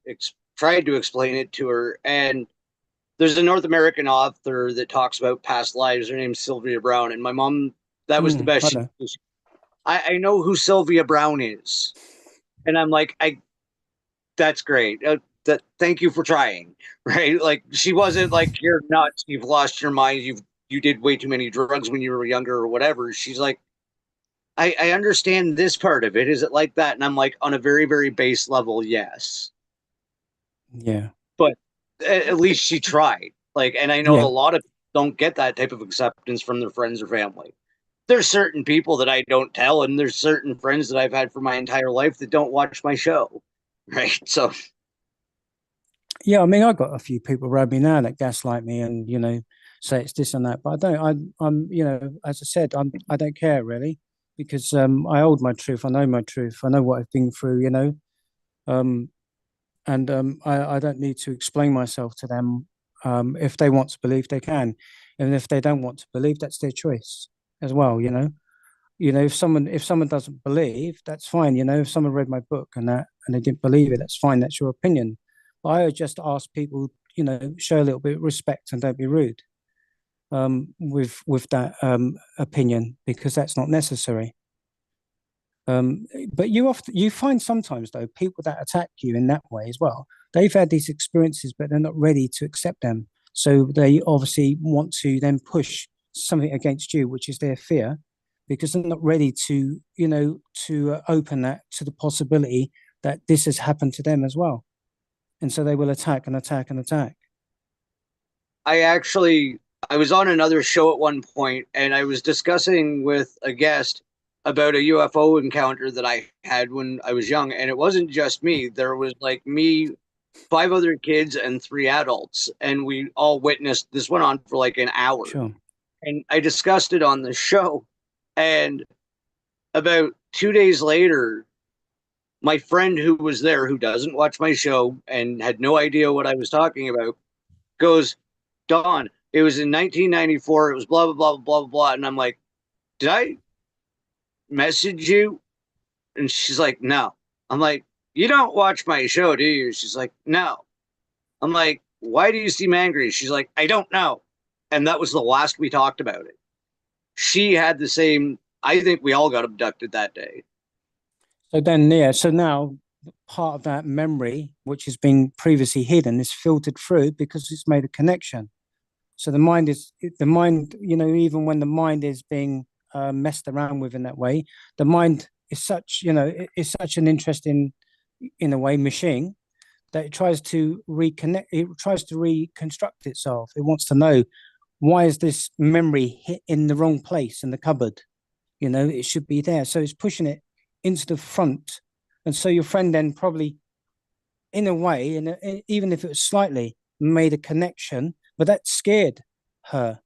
tried to explain it to her. And there's a North American author that talks about past lives. Her name's Sylvia Brown. And my mom, that was the best. I know. I know who Sylvia Brown is. And I'm like, that's great. Thank you for trying. Right. Like she wasn't like, you're nuts. You've lost your mind. You did way too many drugs when you were younger or whatever. She's like, I understand this part of it. Is it like that? And I'm like, on a very, very base level, yes. Yeah. But at least she tried. Like, and I know a Yeah. lot of people don't get that type of acceptance from their friends or family. There's certain people that I don't tell, and there's certain friends that I've had for my entire life that don't watch my show. Right. So Yeah, I mean, I got a few people around me now that gaslight me and, say it's this and that, but I don't, I'm, as I said, I don't care really, because I hold my truth. I know my truth. I know what I've been through, um, and I don't need to explain myself to them. If they want to believe, they can, and if they don't want to believe, that's their choice as well. If someone doesn't believe, that's fine. If someone read my book and they didn't believe it, that's fine. That's your opinion. But I would just ask people, show a little bit of respect and don't be rude with that opinion, because that's not necessary. But you find sometimes though people that attack you in that way as well. They've had these experiences, but they're not ready to accept them. So they obviously want to then push something against you, which is their fear, because they're not ready to, to open that to the possibility that this has happened to them as well. And so they will attack and attack and attack. I was on another show at one point and I was discussing with a guest about a UFO encounter that I had when I was young. And it wasn't just me. There was like me, five other kids, and three adults. And we all witnessed this went on for like an hour. Sure. And I discussed it on the show. And about 2 days later, my friend who was there, who doesn't watch my show and had no idea what I was talking about, goes, Don, it was in 1994. It was blah, blah, blah, blah, blah, blah. And I'm like, did I message you? And she's like, no. I'm like, you don't watch my show, do you? She's like, no. I'm like, why do you seem angry? She's like, I don't know. And that was the last we talked about it. She had the same, I think we all got abducted that day. So then, yeah, so now part of that memory, which has been previously hidden, is filtered through because it's made a connection. So the mind, even when the mind is being messed around with in that way, the mind is is such an interesting, in a way, machine that it tries to reconnect, it tries to reconstruct itself. It wants to know, why is this memory hit in the wrong place in the cupboard? It should be there. So it's pushing it into the front. And so your friend then probably, in a way, and even if it was slightly, made a connection, but that scared her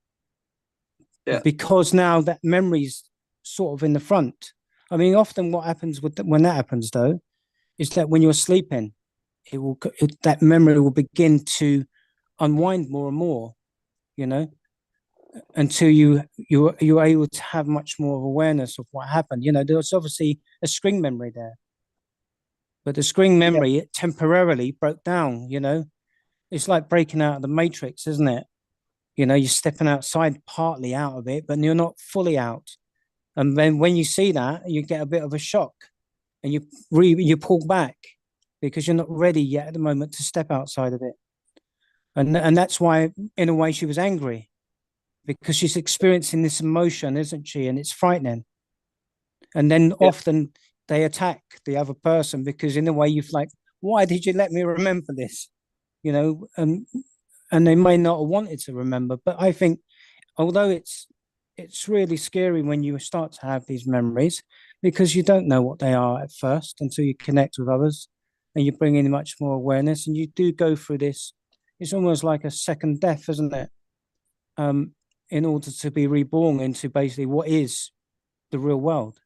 Yeah. because now that memory's sort of in the front. I mean, often what happens when that happens, though, is that when you're sleeping, that memory will begin to unwind more and more, you know, until you're able to have much more awareness of what happened. There's obviously a screen memory there, but the screen Yeah. memory, it temporarily broke down. It's like breaking out of the matrix, isn't it? You're stepping outside, partly out of it, but you're not fully out. And then when you see that, you get a bit of a shock, and you pull back because you're not ready yet at the moment to step outside of it. And that's why, in a way, she was angry, because she's experiencing this emotion, isn't she? And it's frightening. And then Yeah. often they attack the other person because, in a way, you've like, why did you let me remember this? You know, and and they may not have wanted to remember, but I think, although it's really scary when you start to have these memories, because you don't know what they are at first until you connect with others, and you bring in much more awareness, and you do go through this. It's almost like a second death, isn't it? um in order to be reborn into basically what is the real world,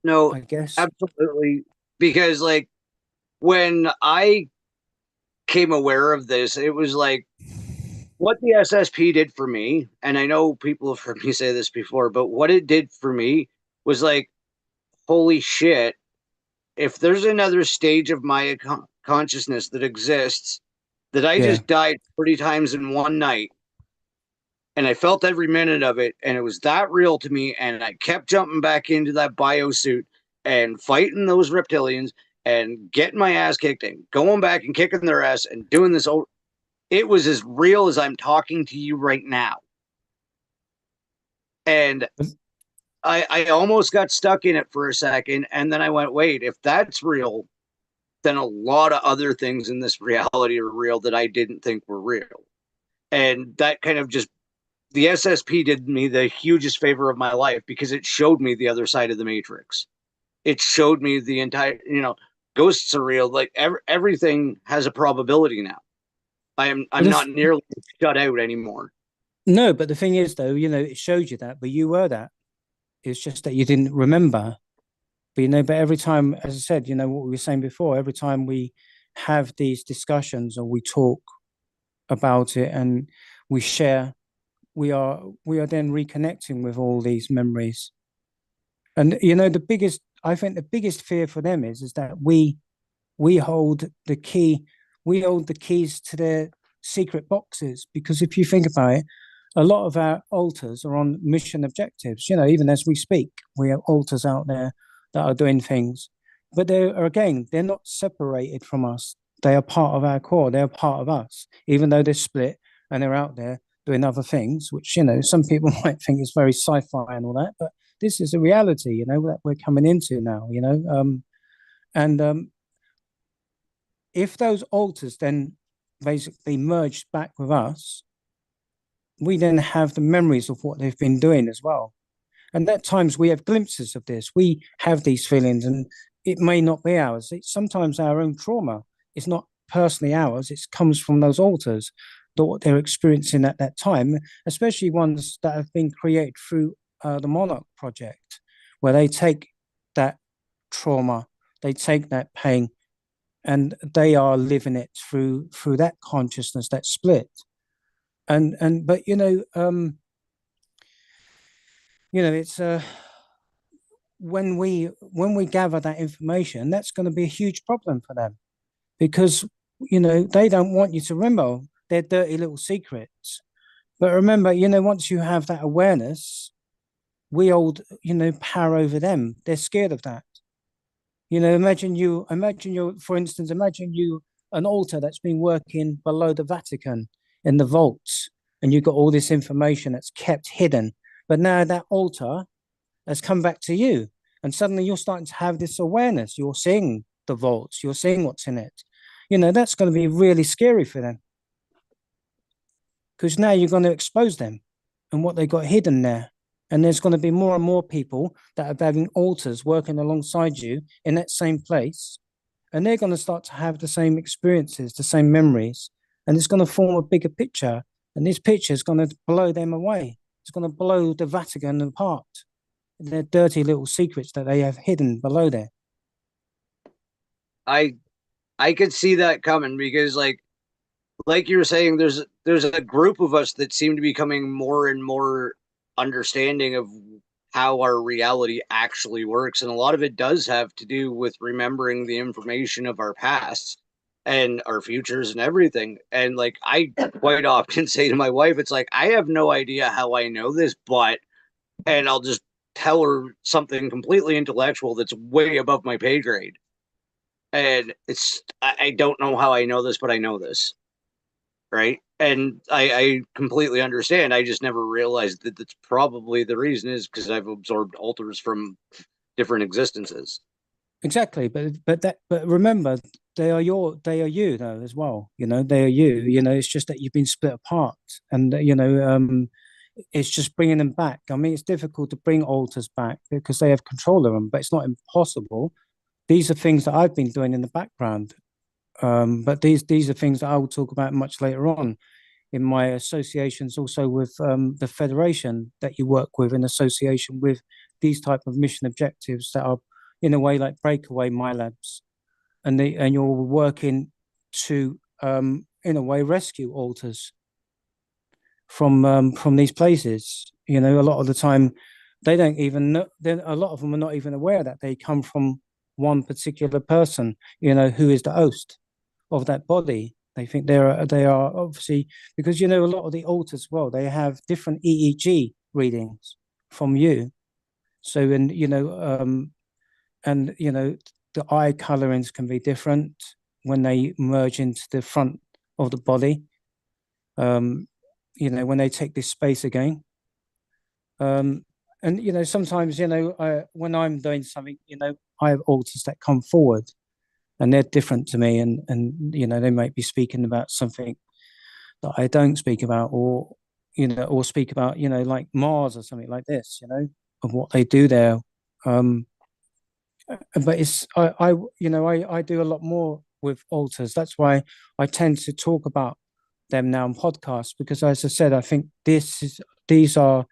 No, I guess. absolutely. Because like when I came aware of this, it was like what the SSP did for me, and I know people have heard me say this before, but what it did for me was like, holy shit, if there's another stage of my consciousness that exists, that I Yeah. just died 40 times in one night, and I felt every minute of it, and it was that real to me, and I kept jumping back into that biosuit and fighting those reptilians and getting my ass kicked and going back and kicking their ass and doing this over. It was as real as I'm talking to you right now. And I almost got stuck in it for a second. And then I went, wait, if that's real, then a lot of other things in this reality are real that I didn't think were real. And that kind of just, the SSP did me the hugest favor of my life because it showed me the other side of the matrix. It showed me the entire, ghosts are real. Like everything has a probability now. But I'm this not nearly shut out anymore. No, but the thing is, though, it showed you that, but you were that. It's just that you didn't remember. But but every time, as I said, what we were saying before, every time we have these discussions or we talk about it and we share, we are then reconnecting with all these memories. And I think the biggest fear for them is that we hold the key, we hold the keys to their secret boxes. Because if you think about it, a lot of our alters are on mission objectives. Even as we speak, we have alters out there that are doing things, but they're not separated from us. They are part of our core. They're part of us, even though they're split and they're out there doing other things, which some people might think is very sci-fi and all that. But this is a reality, that we're coming into now. And If those alters then basically merged back with us, we then have the memories of what they've been doing as well. And at times we have glimpses of this. We have these feelings, and it may not be ours. It's sometimes our own trauma. It's not personally ours. It comes from those alters, what they're experiencing at that time, especially ones that have been created through the Monarch Project, where they take that trauma, they take that pain, and they are living it through that consciousness, that split. And but it's when we gather that information, that's going to be a huge problem for them, because they don't want you to remember their dirty little secrets. But remember, once you have that awareness, we hold, power over them. They're scared of that. For instance, imagine you an altar that's been working below the Vatican in the vaults, and you've got all this information that's kept hidden. But now that altar has come back to you, and suddenly you're starting to have this awareness. You're seeing the vaults, you're seeing what's in it. That's going to be really scary for them because now you're going to expose them and what they got hidden there. And there's going to be more and more people that are having altars working alongside you in that same place. And they're going to start to have the same experiences, the same memories. And it's going to form a bigger picture. And this picture is going to blow them away. It's going to blow the Vatican apart. Their dirty little secrets that they have hidden below there. I I could see that coming because like you were saying, there's a group of us that seem to be becoming more and more understanding of how our reality actually works. And a lot of it does have to do with remembering the information of our past and our futures and everything. And I quite often say to my wife, it's like I have no idea how I know this, but and I'll just tell her something completely intellectual that's way above my pay grade. And I don't know how I know this, but I know this, right? And I completely understand. I just never realized that that's probably the reason is because I've absorbed alters from different existences. Exactly, but remember, they are you though as well. They are you. It's just that you've been split apart, and it's just bringing them back. I mean, it's difficult to bring alters back because they have control of them, but it's not impossible. These are things that I've been doing in the background, but these are things that I will talk about much later on in my associations, also with the federation that you work with in association with these type of mission objectives that are in a way like breakaway my labs, and you're working to in a way rescue alters from these places. A lot of the time they don't even know. A lot of them are not even aware that they come from one particular person. Who is the host of that body. They think they are obviously because a lot of the alters as well. They have different EEG readings from you. So the eye colorings can be different when they merge into the front of the body. Um, when they take this space again. And sometimes when I'm doing something, I have alters that come forward and they're different to me, and they might be speaking about something that I don't speak about, or speak about like Mars or something like this, of what they do there. Um, but it's I do a lot more with alters. That's why I tend to talk about them now on podcasts because, as I said, I think these are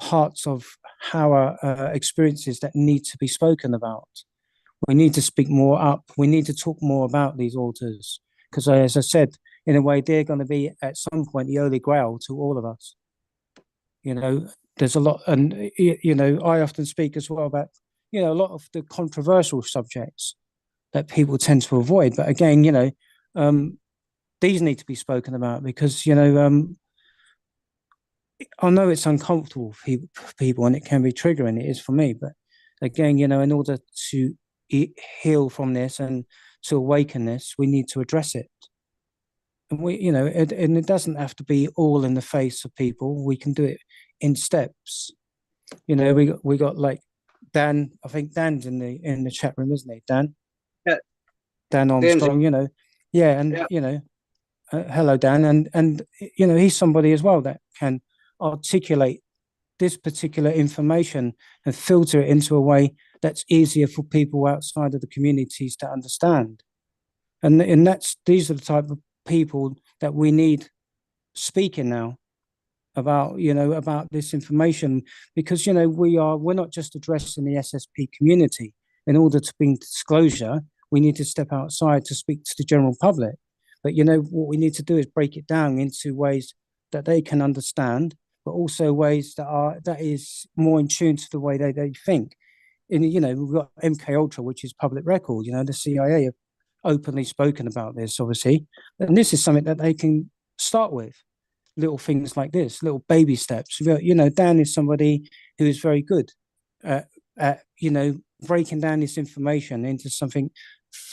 parts of our experiences that need to be spoken about. We need to speak more up. We need to talk more about these altars because, as I said, in a way, they're going to be at some point the holy grail to all of us. There's a lot, and I often speak as well about a lot of the controversial subjects that people tend to avoid. But again, um, these need to be spoken about because I know it's uncomfortable for people and it can be triggering. It is for me, but again, in order to heal from this and to awaken this, we need to address it. And and it doesn't have to be all in the face of people. We can do it in steps. We got like Dan. I think Dan's in the chat room, isn't he? Yeah, Dan Dan's Armstrong. Yeah, and yeah. hello Dan, and he's somebody as well that can articulate this particular information and filter it into a way that's easier for people outside of the communities to understand. And these are the type of people that we need speaking now about this information because we're not just addressing the SSP community. In order to bring disclosure, we need to step outside to speak to the general public. But what we need to do is break it down into ways that they can understand, but also ways that is more in tune to the way they think. And we've got MK Ultra, which is public record. The CIA have openly spoken about this, obviously, and this is something that they can start with. Little things like this, little baby steps. Dan is somebody who is very good at breaking down this information into something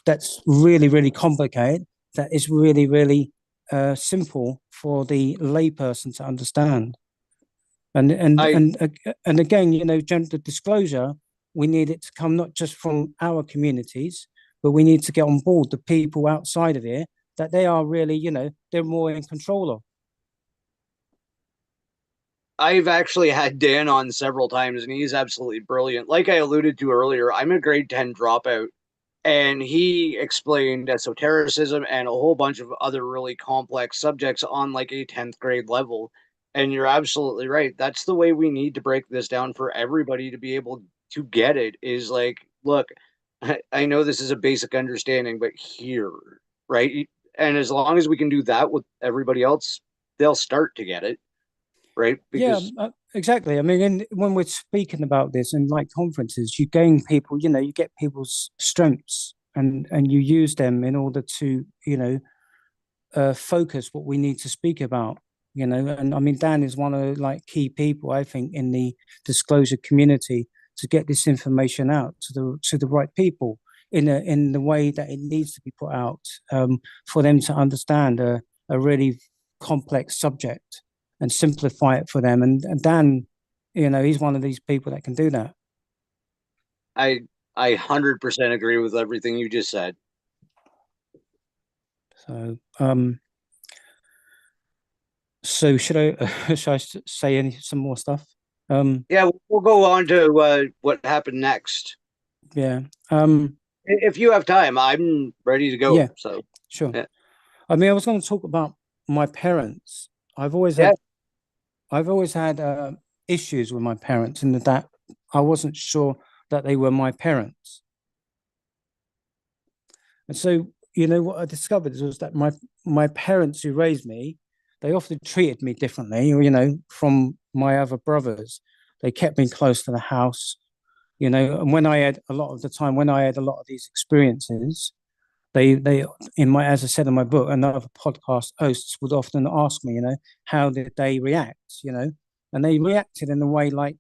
that's really, really complicated, that is really, really simple for the layperson to understand. And and I and and again, gender disclosure, we need it to come not just from our communities, but we need to get on board the people outside of here that they are really, they're more in control of. I've actually had Dan on several times, and he's absolutely brilliant. Like I alluded to earlier, I'm a grade 10 dropout, and he explained esotericism and a whole bunch of other really complex subjects on like a 10th grade level. And you're absolutely right. That's the way we need to break this down for everybody to be able to get it is like, look, I know this is a basic understanding, but here, right? And as long as we can do that with everybody else, they'll start to get it, right? Yeah, Because exactly. I mean, when we're speaking about this in like conferences, you gain people, you get people's strengths and you use them in order to, focus what we need to speak about. And I mean, Dan is one of the, like key people I think in the disclosure community to get this information out to the right people in the way that it needs to be put out, for them to understand a really complex subject and simplify it for them. And Dan, he's one of these people that can do that. I I 100% agree with everything you just said. So so should should I say some more stuff? Um, Yeah, we'll go on to what happened next. yeah. Um, If you have time, I'm ready to yeah, go. So, sure. yeah, I mean, I was going to talk about my parents. I've always yeah, had I've always had issues with my parents in that I wasn't sure that they were my parents. And so, what I discovered was that my parents who raised me, they often treated me differently, from my other brothers. They kept me close to the house, and when I had a lot of the time, when I had a lot of these experiences, they in my as I said in my book, and other podcast hosts would often ask me, how did they react, and they reacted in a way like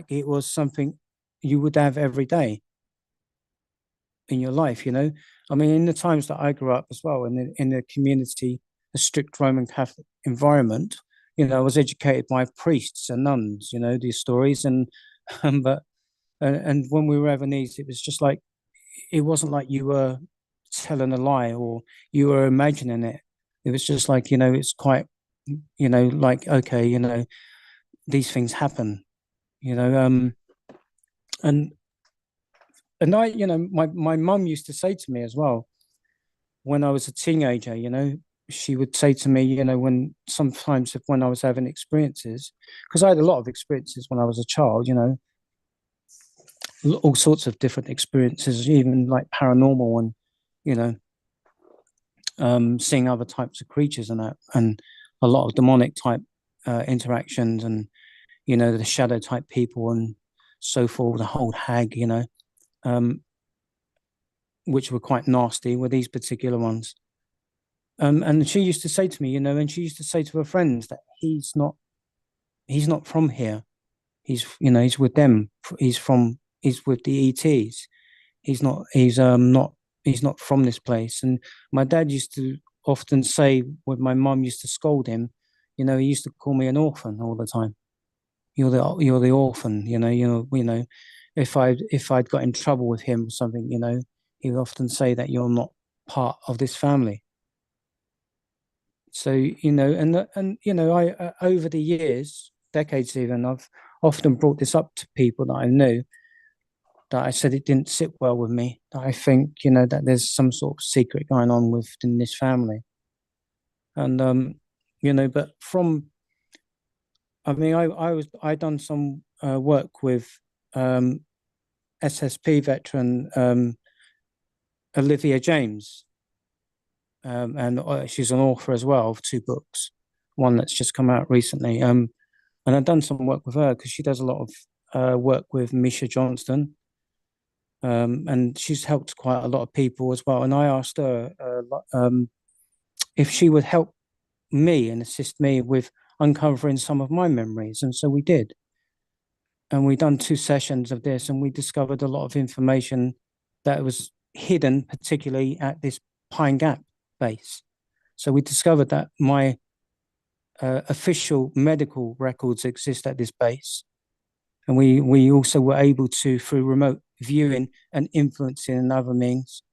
it was something you would have every day in your life. I mean, in the times that I grew up as well, in the community, a strict Roman Catholic environment, I was educated by priests and nuns, these stories, and but and when we were Evanese, it was just like it wasn't like you were telling a lie or you were imagining it. It was just like, it's quite, like, okay, these things happen, you know. And my mum used to say to me as well, when I was a teenager, she would say to me, when sometimes when I was having experiences, because I had a lot of experiences when I was a child, all sorts of different experiences, even like paranormal and, you know, seeing other types of creatures and that, and a lot of demonic type interactions, and the shadow type people and so forth, the whole hag, um, which were quite nasty, were these particular ones. And she used to say to me, and she used to say to her friends that he's not from here. He's with them. He's with the ETs. He's not from this place. And my dad used to often say, when my mum used to scold him, he used to call me an orphan all the time. You're the orphan, if I'd got in trouble with him or something, he would often say that you're not part of this family. So, I over the years, decades even, I've often brought this up to people that I knew, that I said it didn't sit well with me. That I think, that there's some sort of secret going on within this family. And but I mean, I done some work with um, SSP veteran Olivia James, and she's an author as well of two books, one that's just come out recently. And I've done some work with her because she does a lot of work with Misha Johnston, and she's helped quite a lot of people as well. And I asked her if she would help me and assist me with uncovering some of my memories, and so we did. and we done 2 sessions of this, and we discovered a lot of information that was hidden, particularly at this Pine Gap base. So we discovered that my official medical records exist at this base, and we also were able to, through remote viewing and influencing and other means,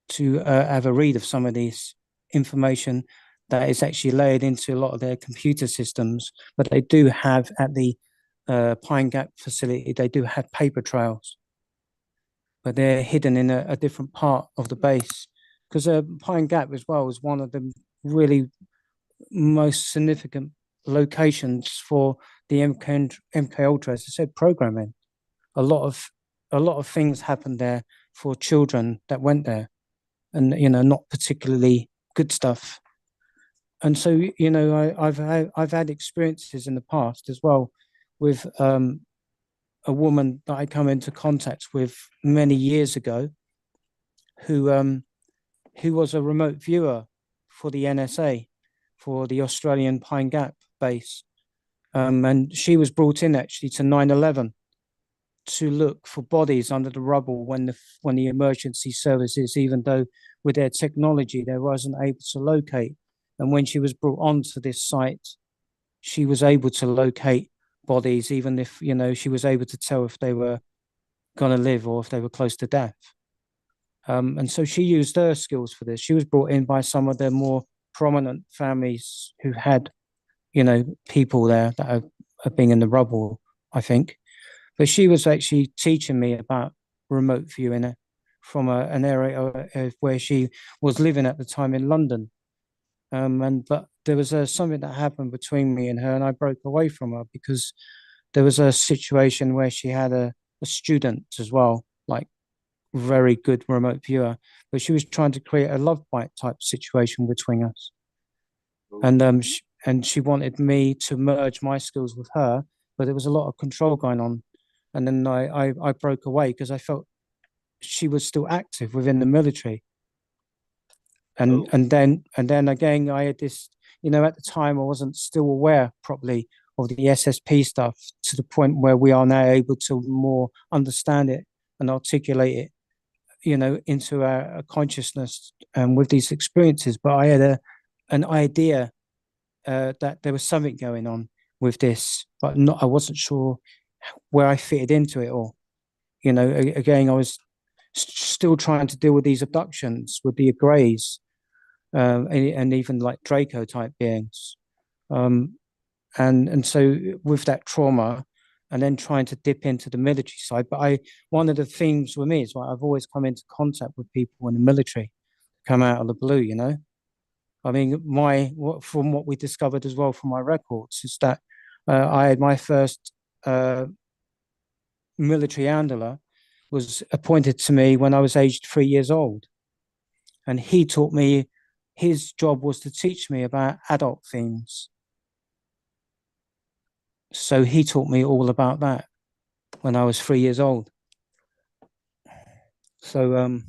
to have a read of some of these information that is actually layered into a lot of their computer systems. But they do have at the Pine Gap facility, they do have paper trails, but they're hidden in a different part of the base. Because Pine Gap as well is one of the really most significant locations for the MK Ultra, as I said, programming. A lot of a lot of things happened there for children that went there, and not particularly good stuff. And so I've had experiences in the past as well with a woman that I come into contact with many years ago, who who was a remote viewer for the NSA, for the Australian Pine Gap base. And she was brought in actually to 9/11 to look for bodies under the rubble when the emergency services, even though with their technology, they wasn't able to locate. And when she was brought onto this site, she was able to locate bodies, even if she was able to tell if they were going to live or if they were close to death. And so she used her skills for this. She was brought in by some of the more prominent families who had, people there that are being in the rubble, I think. But she was actually teaching me about remote viewing from an area where she was living at the time in London. But there was something that happened between me and her, and I broke away from her because there was a situation where she had a student as well, like very good remote viewer, but she was trying to create a love bite type situation between us. And she wanted me to merge my skills with her, but there was a lot of control going on. And then I broke away because I felt she was still active within the military. And Oh, and then and then again, I had this, at the time I wasn't still aware properly of the SSP stuff to the point where we are now able to more understand it and articulate it, into our consciousness with these experiences. But I had an idea that there was something going on with this, but not I wasn't sure where I fitted into it all. Again, I was still trying to deal with these abductions with the Greys, and even like Draco type beings. Um, and so with that trauma, and then trying to dip into the military side. But one of the themes with me is like I've always come into contact with people in the military, come out of the blue. I mean, from what we discovered as well from my records is that I had my first military handler was appointed to me when I was aged 3 years old. And he taught me, his job was to teach me about adult themes. So he taught me all about that when I was 3 years old. So um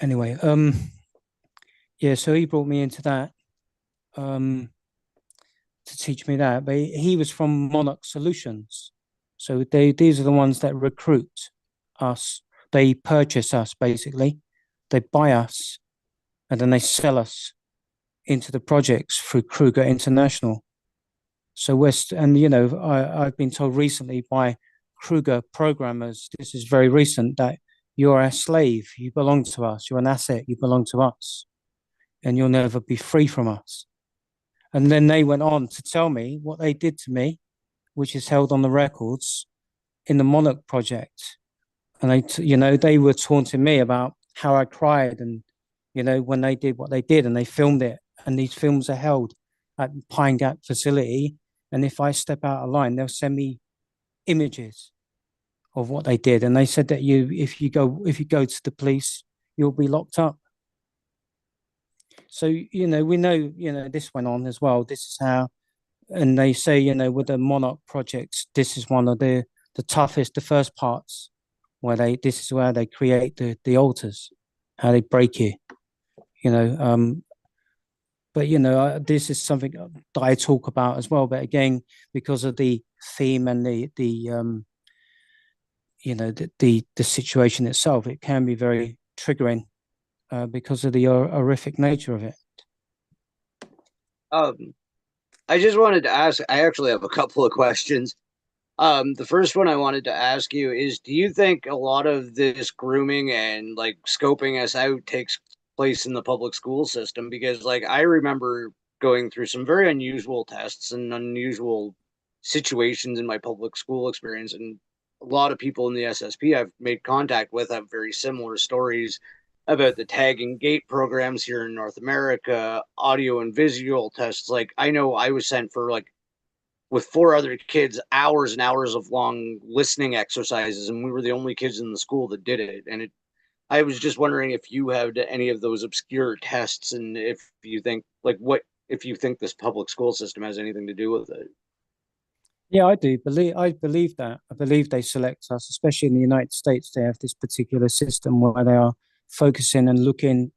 anyway, yeah, so he brought me into that um to teach me that. But he was from Monarch Solutions. So these are the ones that recruit us. They purchase us basically. They buy us and then they sell us into the projects through Kruger International. So and I've been told recently by Kruger programmers, this is very recent, that you're a slave, you belong to us, you're an asset, you belong to us, and you'll never be free from us. And then they went on to tell me what they did to me, which is held on the records in the Monarch project. And they were taunting me about how I cried, and when they did what they did, and they filmed it, and these films are held at Pine Gap facility. And if I step out of line, they'll send me images of what they did. And they said that if you go to the police, you'll be locked up. So we know this went on as well. This is how, and they say with the Monarch projects, this is one of the toughest, the first parts, where this is where they create the altars, how they break you, you know. But this is something that I talk about as well. But again, because of the theme and the the situation itself, it can be very triggering because of the horrific nature of it. Um, I just wanted to ask, I actually have a couple of questions. The first one I wanted to ask you is, do you think a lot of this grooming and like scoping us out takes place in the public school system? Because like I remember going through some very unusual tests and unusual situations in my public school experience, and a lot of people in the SSP I've made contact with have very similar stories about the tag and gate programs here in North America, audio and visual tests. Like I know I was sent for like with four other kids hours and hours of long listening exercises, and we were the only kids in the school that did it. And I was just wondering if you had any of those obscure tests, and if you think like what if you think this public school system has anything to do with it. Yeah, I believe that. I believe they select us, especially in the United States. They have this particular system where they are focusing and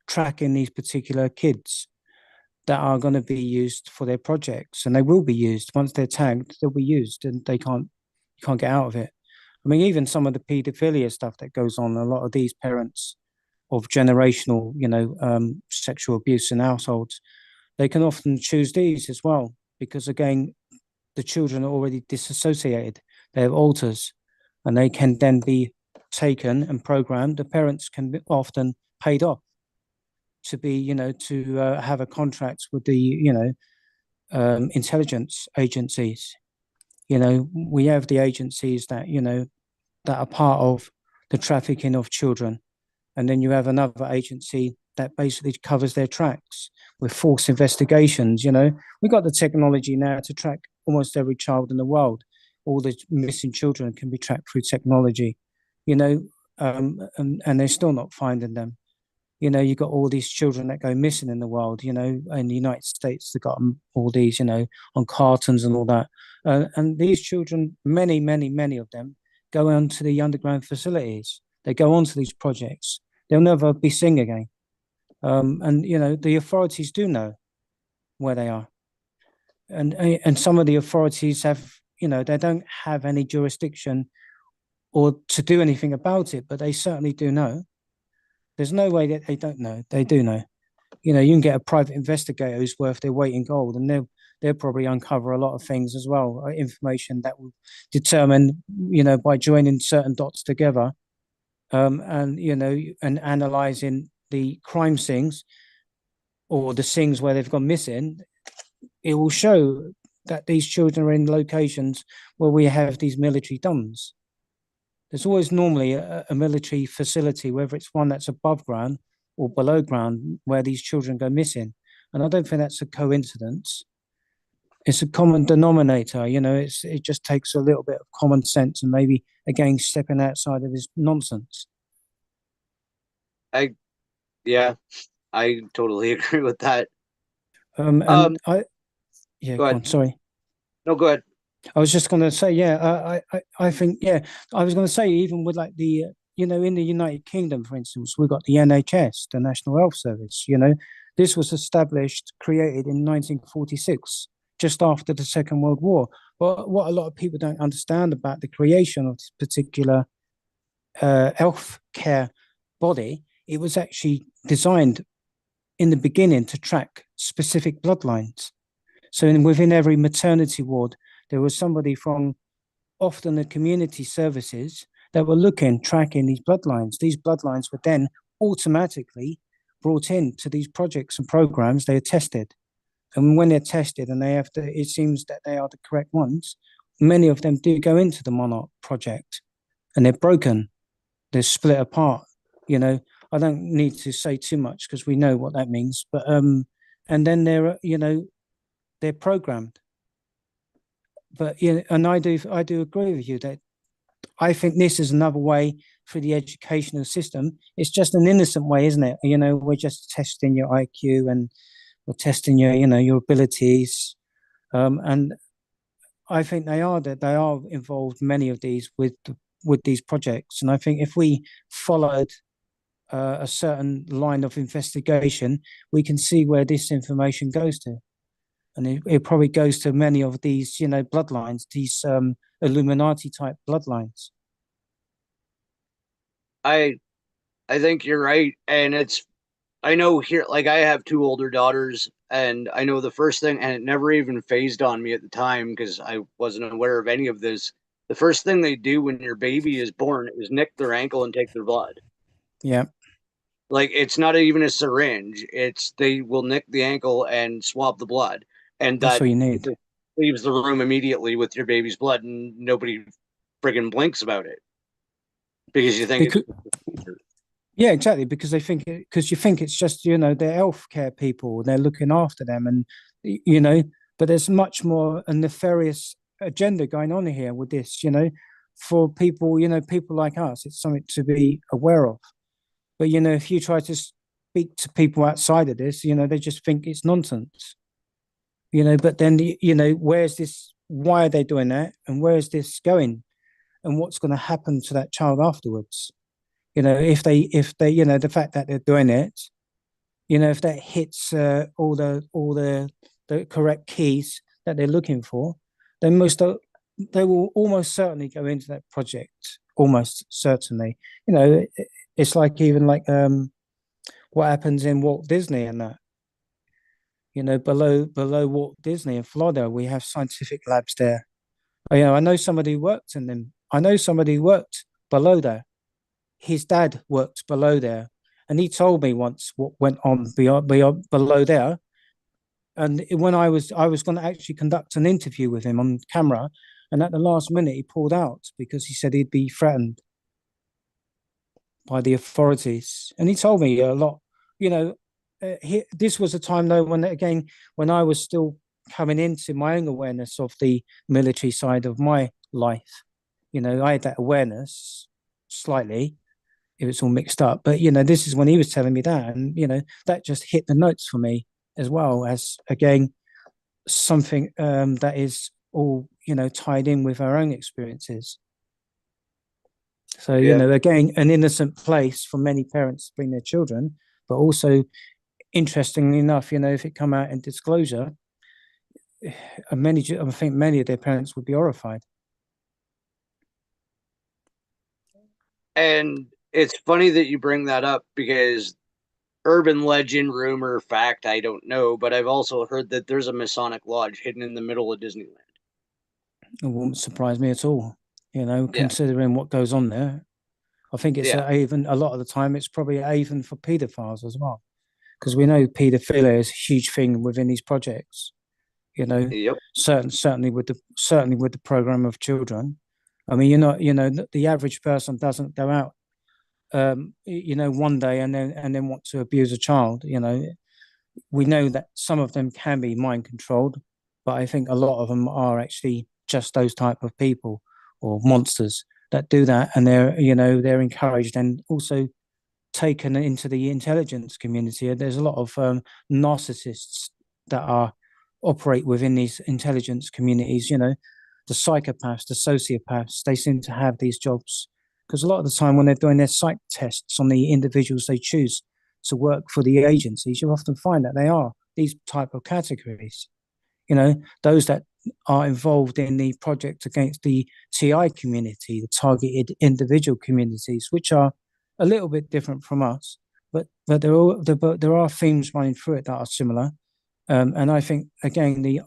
tracking these particular kids that are going to be used for their projects, and they will be used once they're tagged. They'll be used, and you can't get out of it. I mean, even some of the paedophilia stuff that goes on. A lot of these parents of generational, sexual abuse in households, they can often choose these as well because again, the children are already disassociated. They have alters, and they can then be taken and programmed. The parents can be often paid off to be, to have a contract with the, intelligence agencies. We have the agencies that, that are part of the trafficking of children. And then you have another agency that basically covers their tracks with false investigations. We've got the technology now to track almost every child in the world. All the missing children can be tracked through technology, and they're still not finding them. You got all these children that go missing in the world, in the United States, they've got all these, on cartons and all that. And these children, many, many, many of them go on to the underground facilities. They go on to these projects. They'll never be seen again. And, the authorities do know where they are. And some of the authorities have, they don't have any jurisdiction or to do anything about it, but they certainly do know. There's no way that they don't know. They do know. You can get a private investigator who's worth their weight in gold, and they'll probably uncover a lot of things as well, information that will determine, by joining certain dots together, and analyzing the crime scenes or the scenes where they've gone missing, it will show that these children are in locations where we have these military dumps. There's always normally a military facility, whether it's one that's above ground or below ground, where these children go missing. And I don't think that's a coincidence. It's a common denominator. It just takes a little bit of common sense and maybe, again, stepping outside of this nonsense. I Yeah, I totally agree with that. And yeah, Go go ahead. on, sorry. No, go ahead. I was just going to say, yeah, I think, yeah, I was going to say, even with like the, in the United Kingdom, for instance, we've got the NHS, the National Health Service. This was created in 1946, just after the Second World War. But what a lot of people don't understand about the creation of this particular health care body, it was actually designed in the beginning to track specific bloodlines. So within every maternity ward, there was somebody from often the community services that were tracking these bloodlines. These bloodlines were then automatically brought in to these projects and programs. They are tested. And when they're tested and it seems that they are the correct ones, many of them do go into the Monarch project and they're broken. They're split apart. I don't need to say too much because we know what that means. But and then they're programmed. But and I do agree with you that I think this is another way for the educational system. It's just an innocent way, isn't it? We're just testing your IQ and we're testing your your abilities. And I think they are involved many of these with these projects, and I think if we followed a certain line of investigation, we can see where this information goes to, and it probably goes to many of these, bloodlines, these Illuminati type bloodlines. I I think you're right, and it's I know here, like I have two older daughters, and I know the first thing, and it never even phased on me at the time because I wasn't aware of any of this. The first thing they do when your baby is born is nick their ankle and take their blood. Yeah, Like it's not even a syringe; it's they will nick the ankle and swab the blood, and that's that all you need. just leaves the room immediately with your baby's blood, and nobody friggin' blinks about it because you think it's Because just a procedure. Yeah, exactly. Because because you think it's just, they're healthcare people, they're looking after them, and you know, but there's much more a nefarious agenda going on here with this. For people, people like us, it's something to be aware of. But if you try to speak to people outside of this, they just think it's nonsense. But then where's this? Why are they doing that? And where is this going? And what's going to happen to that child afterwards? If they the fact that they're doing it, if that hits all the correct keys that they're looking for, then they will almost certainly go into that project, almost certainly. It's like even like what happens in Walt Disney and that. Below Walt Disney in Florida, we have scientific labs there. I know somebody who worked in them. I know somebody who worked below there. His dad worked below there, and he told me once what went on beyond below there. And when I was going to actually conduct an interview with him on camera, and at the last minute he pulled out because he said he'd be threatened by the authorities. And he told me a lot. You know, this was a time though when again when I was still coming into my own awareness of the military side of my life. I had that awareness slightly. It was all mixed up. But this is when he was telling me that, and that just hit the notes for me as well as again something that is all tied in with our own experiences. So Yeah. again, an innocent place for many parents to bring their children, but also interestingly enough, if it come out in disclosure, I think many of their parents would be horrified. And it's funny that you bring that up because urban legend, rumor, fact, I don't know, but I've also heard that there's a Masonic lodge hidden in the middle of Disneyland. It wouldn't surprise me at all. Yeah. Considering what goes on there, I think it's Yeah. even a lot of the time it's probably even for paedophiles as well, because we know paedophilia is a huge thing within these projects. Yep. Certainly with the program of children. I mean, the average person doesn't go out, one day and then want to abuse a child. We know that some of them can be mind controlled, but I think a lot of them are actually just those type of people or monsters that do that, and they're encouraged and also taken into the intelligence community. There's a lot of narcissists that are operate within these intelligence communities. The psychopaths, the sociopaths, they seem to have these jobs because a lot of the time when they're doing their psych tests on the individuals they choose to work for the agencies, you often find that they are these type of categories. Those that are involved in the project against the TI community, the targeted individual communities, which are a little bit different from us, but there are themes running through it that are similar. And I think again the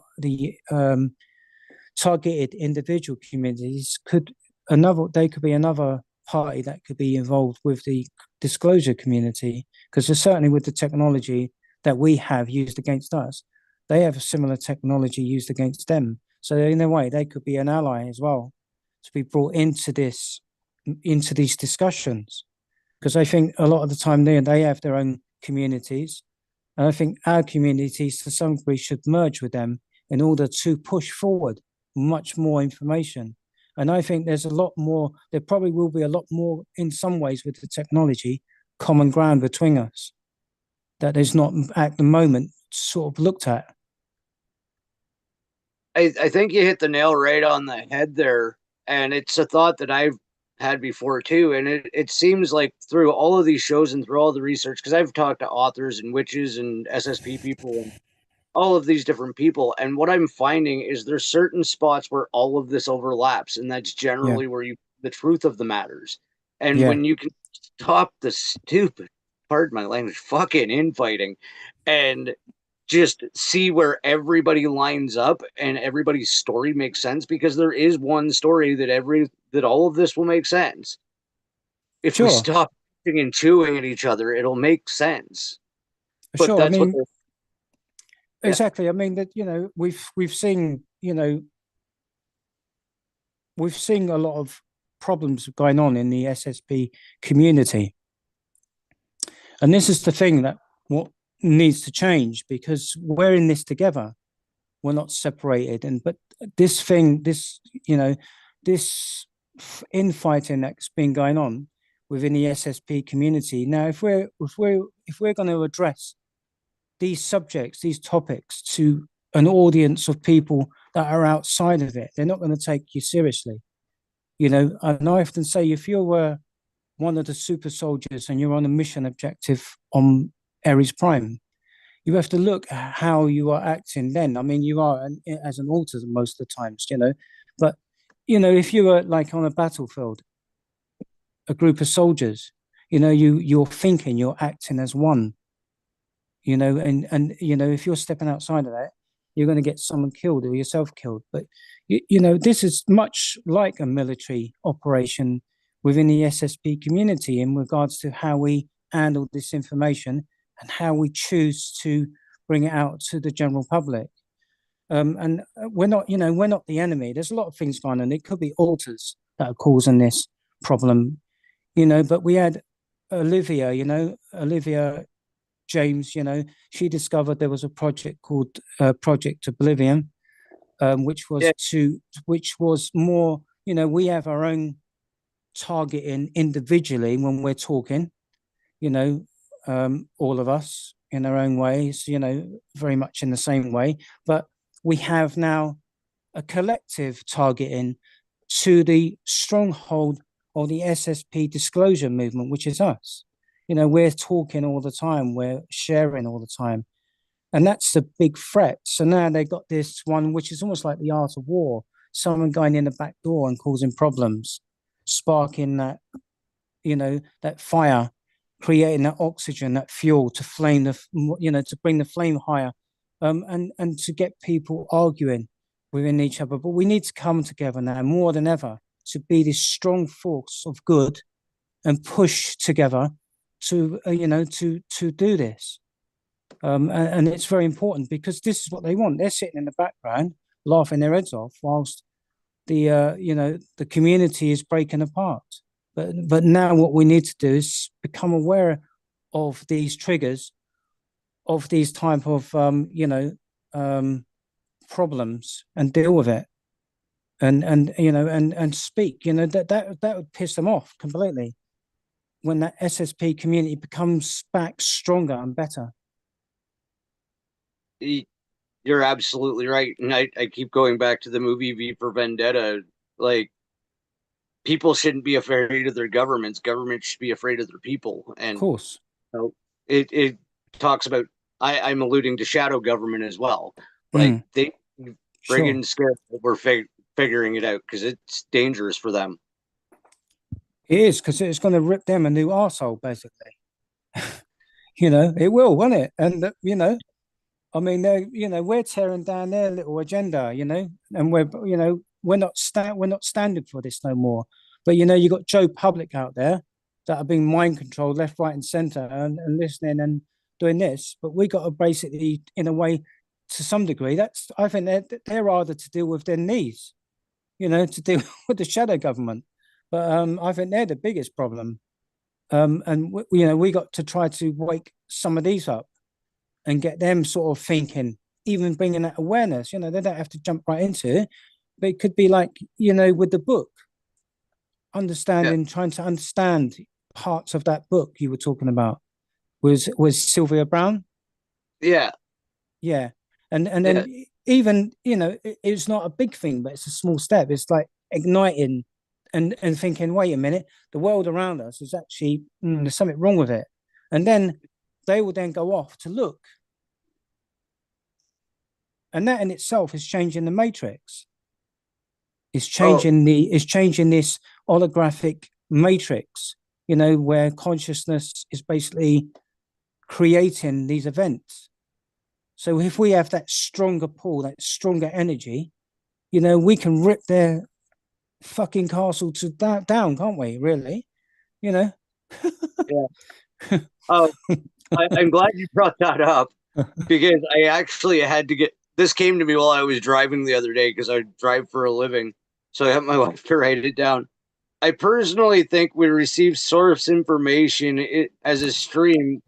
targeted individual communities could be another party that could be involved with the disclosure community, because certainly with the technology that we have used against us, they have a similar technology used against them. So in a way, they could be an ally as well to be brought into these discussions, because I think a lot of the time they have their own communities, and I think our communities to some degree should merge with them in order to push forward much more information. And I think there's a lot more, there probably will be a lot more in some ways with the technology, common ground between us that is not at the moment sort of looked at. I think you hit the nail right on the head there. And it's a thought that I've had before too. And it seems like through all of these shows and through all the research, because I've talked to authors and witches and SSP people and all of these different people. And what I'm finding is there's certain spots where all of this overlaps, and that's Yeah, generally where you the truth of the matters. And yeah, when you can stop the stupid, pardon my language, fucking infighting and just see where everybody lines up and everybody's story makes sense, because there is one story that all of this will make sense. If we sure, stop and chewing at each other, it'll make sense. But sure. I that's what mean, they're, yeah. exactly. I mean that we've seen we've seen a lot of problems going on in the SSP community, and this is the thing that what needs to change because we're in this together. We're not separated, and but this thing, this this infighting that's been going on within the SSP community. Now, if we're going to address these subjects, these topics to an audience of people that are outside of it, they're not going to take you seriously. And I often say if you're one of the super soldiers and you're on a mission objective on Ares Prime, you have to look at how you are acting then. I mean, you are as an alter most of the times, but if you were like on a battlefield, a group of soldiers, you're thinking, you're acting as one, and if you're stepping outside of that, you're going to get someone killed or yourself killed. But this is much like a military operation within the SSP community in regards to how we handle this information and how we choose to bring it out to the general public. And we're not the enemy. There's a lot of things going on. It could be alters that are causing this problem, but we had Olivia James, she discovered there was a project called Project Oblivion, Yeah. which was more, we have our own targeting individually when we're talking, all of us in our own ways, very much in the same way. But we have now a collective targeting to the stronghold of the SSP disclosure movement, which is us. We're talking all the time, we're sharing all the time. And that's the big threat. So now they got this one, which is almost like the art of war, someone going in the back door and causing problems, sparking that fire, creating that oxygen, that fuel to flame to bring the flame higher, and to get people arguing within each other. But we need to come together now more than ever to be this strong force of good and push together to do this. And it's very important because this is what they want. They're sitting in the background laughing their heads off whilst the community is breaking apart. But now what we need to do is become aware of these triggers, of these type of problems, and deal with it, and speak. That would piss them off completely when that SSP community becomes back stronger and better. You're absolutely right. And I keep going back to the movie V for Vendetta. Like, people shouldn't be afraid of their governments. Governments should be afraid of their people. Of And course. it talks about, I'm alluding to shadow government as well. Like, Mm, they sure. friggin' scared that we're figuring it out because it's dangerous for them. It is because it's going to rip them a new arsehole, basically. It will, won't it? And I mean, we're tearing down their little agenda, and we're not standing for this no more. But you got Joe Public out there that are being mind controlled left, right, and centre, and listening and doing this. But we got to basically, in a way, to some degree, I think they're harder to deal with than these, to deal with the shadow government. But I think they're the biggest problem. And we got to try to wake some of these up and get them sort of thinking, even bringing that awareness. They don't have to jump right into it, but it could be like, with the book, Yeah. trying to understand parts of that book you were talking about. Was Sylvia Brown? Yeah. Yeah, and then Yeah. even, it's not a big thing, but it's a small step. It's like igniting and thinking, wait a minute, the world around us is actually, there's something wrong with it. And then they will then go off to look. And that in itself is changing the matrix. Oh, It's changing this holographic matrix, where consciousness is basically creating these events. So if we have that stronger pull, that stronger energy, we can rip their fucking castle to down, can't we? Really, you know. yeah. Oh, I'm glad you brought that up because I actually had to get this came to me while I was driving the other day because I drive for a living. So I have my wife to write it down. I personally think we receive source information as a stream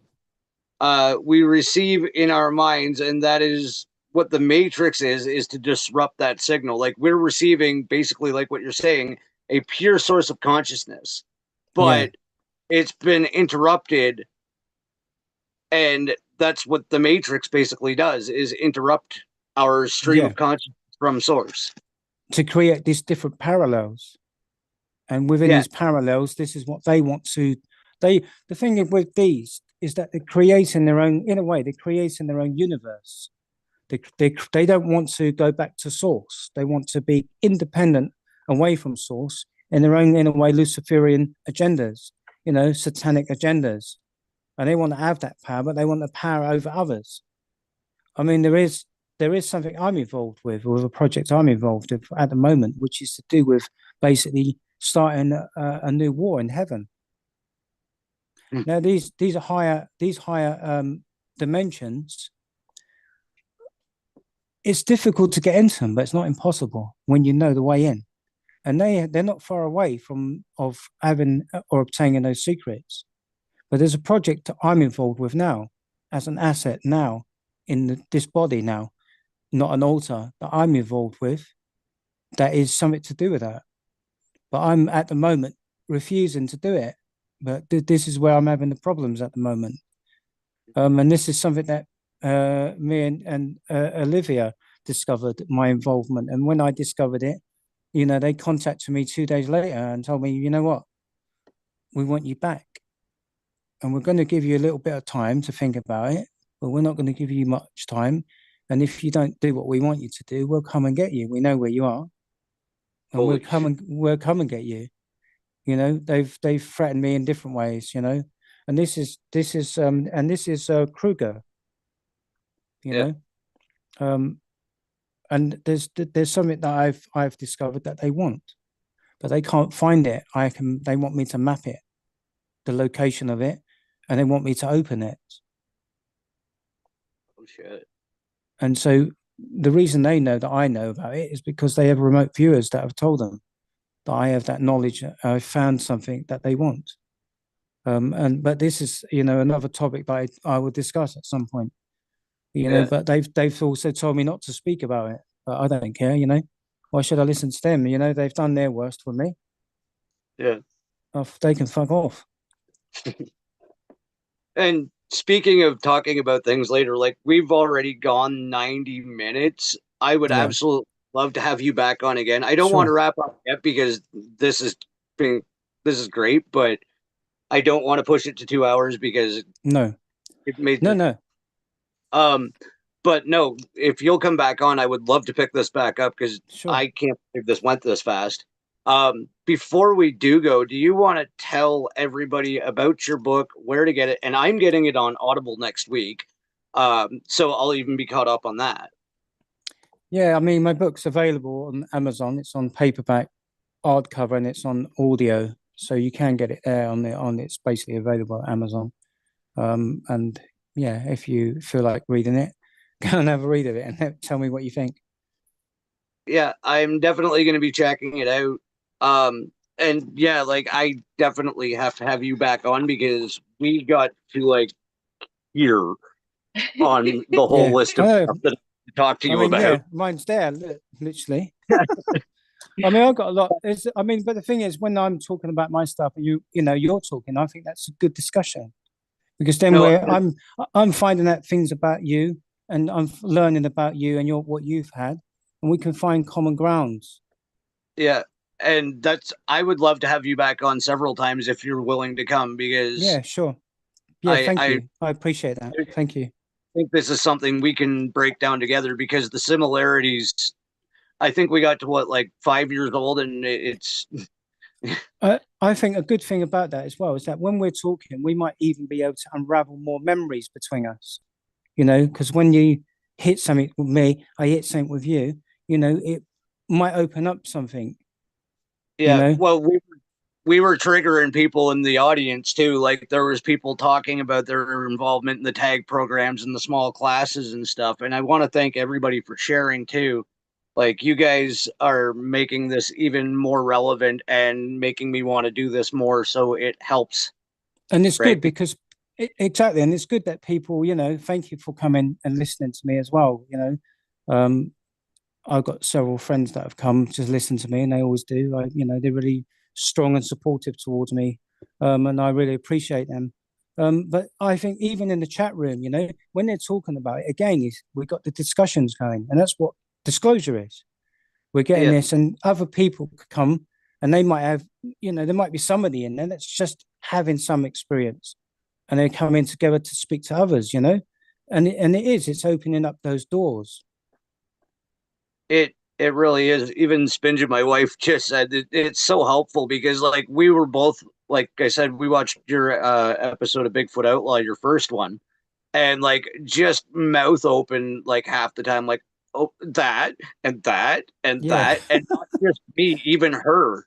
we receive in our minds, and that is what the matrix is to disrupt that signal. Like we're receiving basically, like what you're saying, a pure source of consciousness, Yeah, but it's been interrupted, and that's what the matrix basically does is interrupt our stream yeah, of consciousness from source. to create these different parallels, and within Yeah. these parallels, this is what they want to. The thing with these is that they're creating their own, in a way, they're creating their own universe. They don't want to go back to source. They want to be independent away from source in their own, in a way, Luciferian agendas, satanic agendas. And they want to have that power, but they want the power over others. I mean, there is something I'm involved with a project I'm involved with at the moment, which is to do with basically starting a new war in heaven. Mm. Now, these higher dimensions, it's difficult to get into them, but it's not impossible when you know the way in. And they're not far away from of having or obtaining those secrets. But there's a project I'm involved with now, as an asset now in this body now, not an altar that I'm involved with. That is something to do with that. But I'm at the moment refusing to do it. But this is where I'm having the problems at the moment. And this is something that me and Olivia discovered my involvement. And when I discovered it, they contacted me 2 days later and told me, you know what, we want you back. And we're going to give you a little bit of time to think about it, but we're not going to give you much time. And if you don't do what we want you to do, we'll come and get you. We know where you are, and Holy shit. we'll come and get you. They've threatened me in different ways. And this is Kruger. You Yeah. know, um, and there's something that I've discovered that they want, but they can't find it. They want me to map it, the location of it, and they want me to open it. Oh shit. And so the reason they know that I know about it is because they have remote viewers that have told them that I have that knowledge. I found something that they want. But this is, another topic that I will discuss at some point. Yeah. But they've also told me not to speak about it. But I don't care. Why should I listen to them? They've done their worst for me. Yeah. They can fuck off. And speaking of talking about things later, like we've already gone 90 minutes. I would Yeah, absolutely love to have you back on again. I don't want to sure. wrap up yet because this is being this is great, but I don't want to push it to 2 hours because No, it made no, the no, um but no, if you'll come back on, I would love to pick this back up because sure. I can't believe this went this fast. Before we do go, do you want to tell everybody about your book, where to get it? And I'm getting it on Audible next week. So I'll even be caught up on that. Yeah, I mean, my book's available on Amazon. It's on paperback, hardcover, and it's on audio, so you can get it there on. It's basically available at Amazon. And yeah, if you feel like reading it, go and have a read of it and tell me what you think. Yeah, I'm definitely going to be checking it out. And yeah, like I definitely have to have you back on because we got to like hear on the whole Yeah, list I of know. stuff that I talk to I you mean, about. yeah, mine's there, literally. I mean, I've got a lot. I mean, but the thing is, when I'm talking about my stuff, and you're talking, I think that's a good discussion because then No, I'm finding out things about you. and I'm learning about you and your what you've had, and we can find common grounds. Yeah. And I would love to have you back on several times if you're willing to come, because Yeah, sure. Yeah, I, thank I you. I appreciate that. Thank you. think this is something we can break down together, because the similarities, I think we got to what, like 5 years old, and it's I think a good thing about that as well is that when we're talking, we might even be able to unravel more memories between us, because when you hit something with me, I hit something with you, it might open up something, you yeah. know. Well, we were triggering people in the audience too. Like there was people talking about their involvement in the tag programs and the small classes and stuff. And I want to thank everybody for sharing too. Like you guys are making this even more relevant and making me want to do this more. So it helps, And it's right? good because exactly, and it's good that people, thank you for coming and listening to me as well. Um, I've got several friends that have come to listen to me, and they always do. They're really strong and supportive towards me, and I really appreciate them. But I think even in the chat room, when they're talking about it again, is we got the discussions going, and that's what disclosure is. We're getting Yeah, this, and other people could come, and they might have, there might be somebody in there that's just having some experience, and they're coming together to speak to others, and it's opening up those doors. it really is. Even Spinge and my wife just said it's so helpful, because like we were both, like I said, we watched your episode of Bigfoot Outlaw, your first one, and like just mouth open like half the time, like, oh, that and that and Yeah. that, and not just me, even her,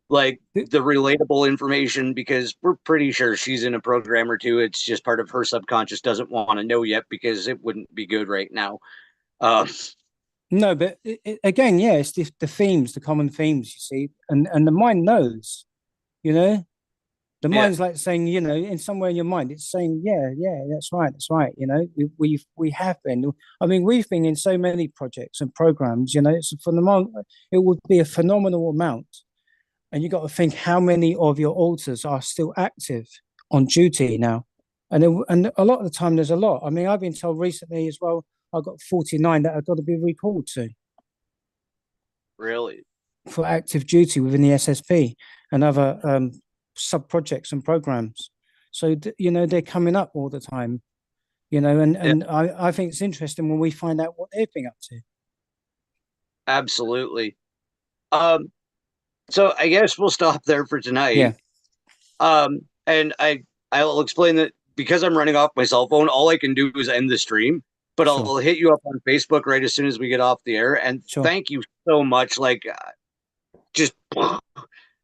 like the relatable information, because we're pretty sure she's in a program or two. It's just part of her subconscious doesn't want to know yet, because it wouldn't be good right now. um No, but again, yeah, it's the themes, the common themes, you see, and the mind knows, you know, the yeah, mind's like saying, in somewhere in your mind, it's saying, yeah, yeah, that's right, we have been. I mean, we've been in so many projects and programs, it's a phenomenal. It would be a phenomenal amount, and you got to think how many of your alters are still active on duty now, and a lot of the time there's a lot. I mean, I've been told recently as well. I've got 49 that have got to be recalled to really. for active duty within the SSP and other sub projects and programs. So they're coming up all the time. And Yeah, I think it's interesting when we find out what they've been up to. absolutely. um so I guess we'll stop there for tonight. Yeah, And I'll explain that because I'm running off my cell phone, all I can do is end the stream. But sure, I'll hit you up on Facebook right as soon as we get off the air. And sure. thank you so much. Like, just,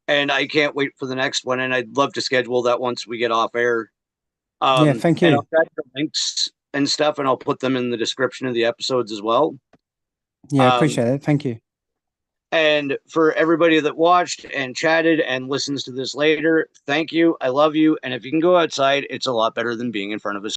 and I can't wait for the next one. And I'd love to schedule that once we get off air. Yeah, thank And you. I'll add the links and stuff, and I'll put them in the description of the episodes as well. Yeah, Um, appreciate it. Thank you. and for everybody that watched and chatted and listens to this later, thank you. I love you. And if you can go outside, it's a lot better than being in front of a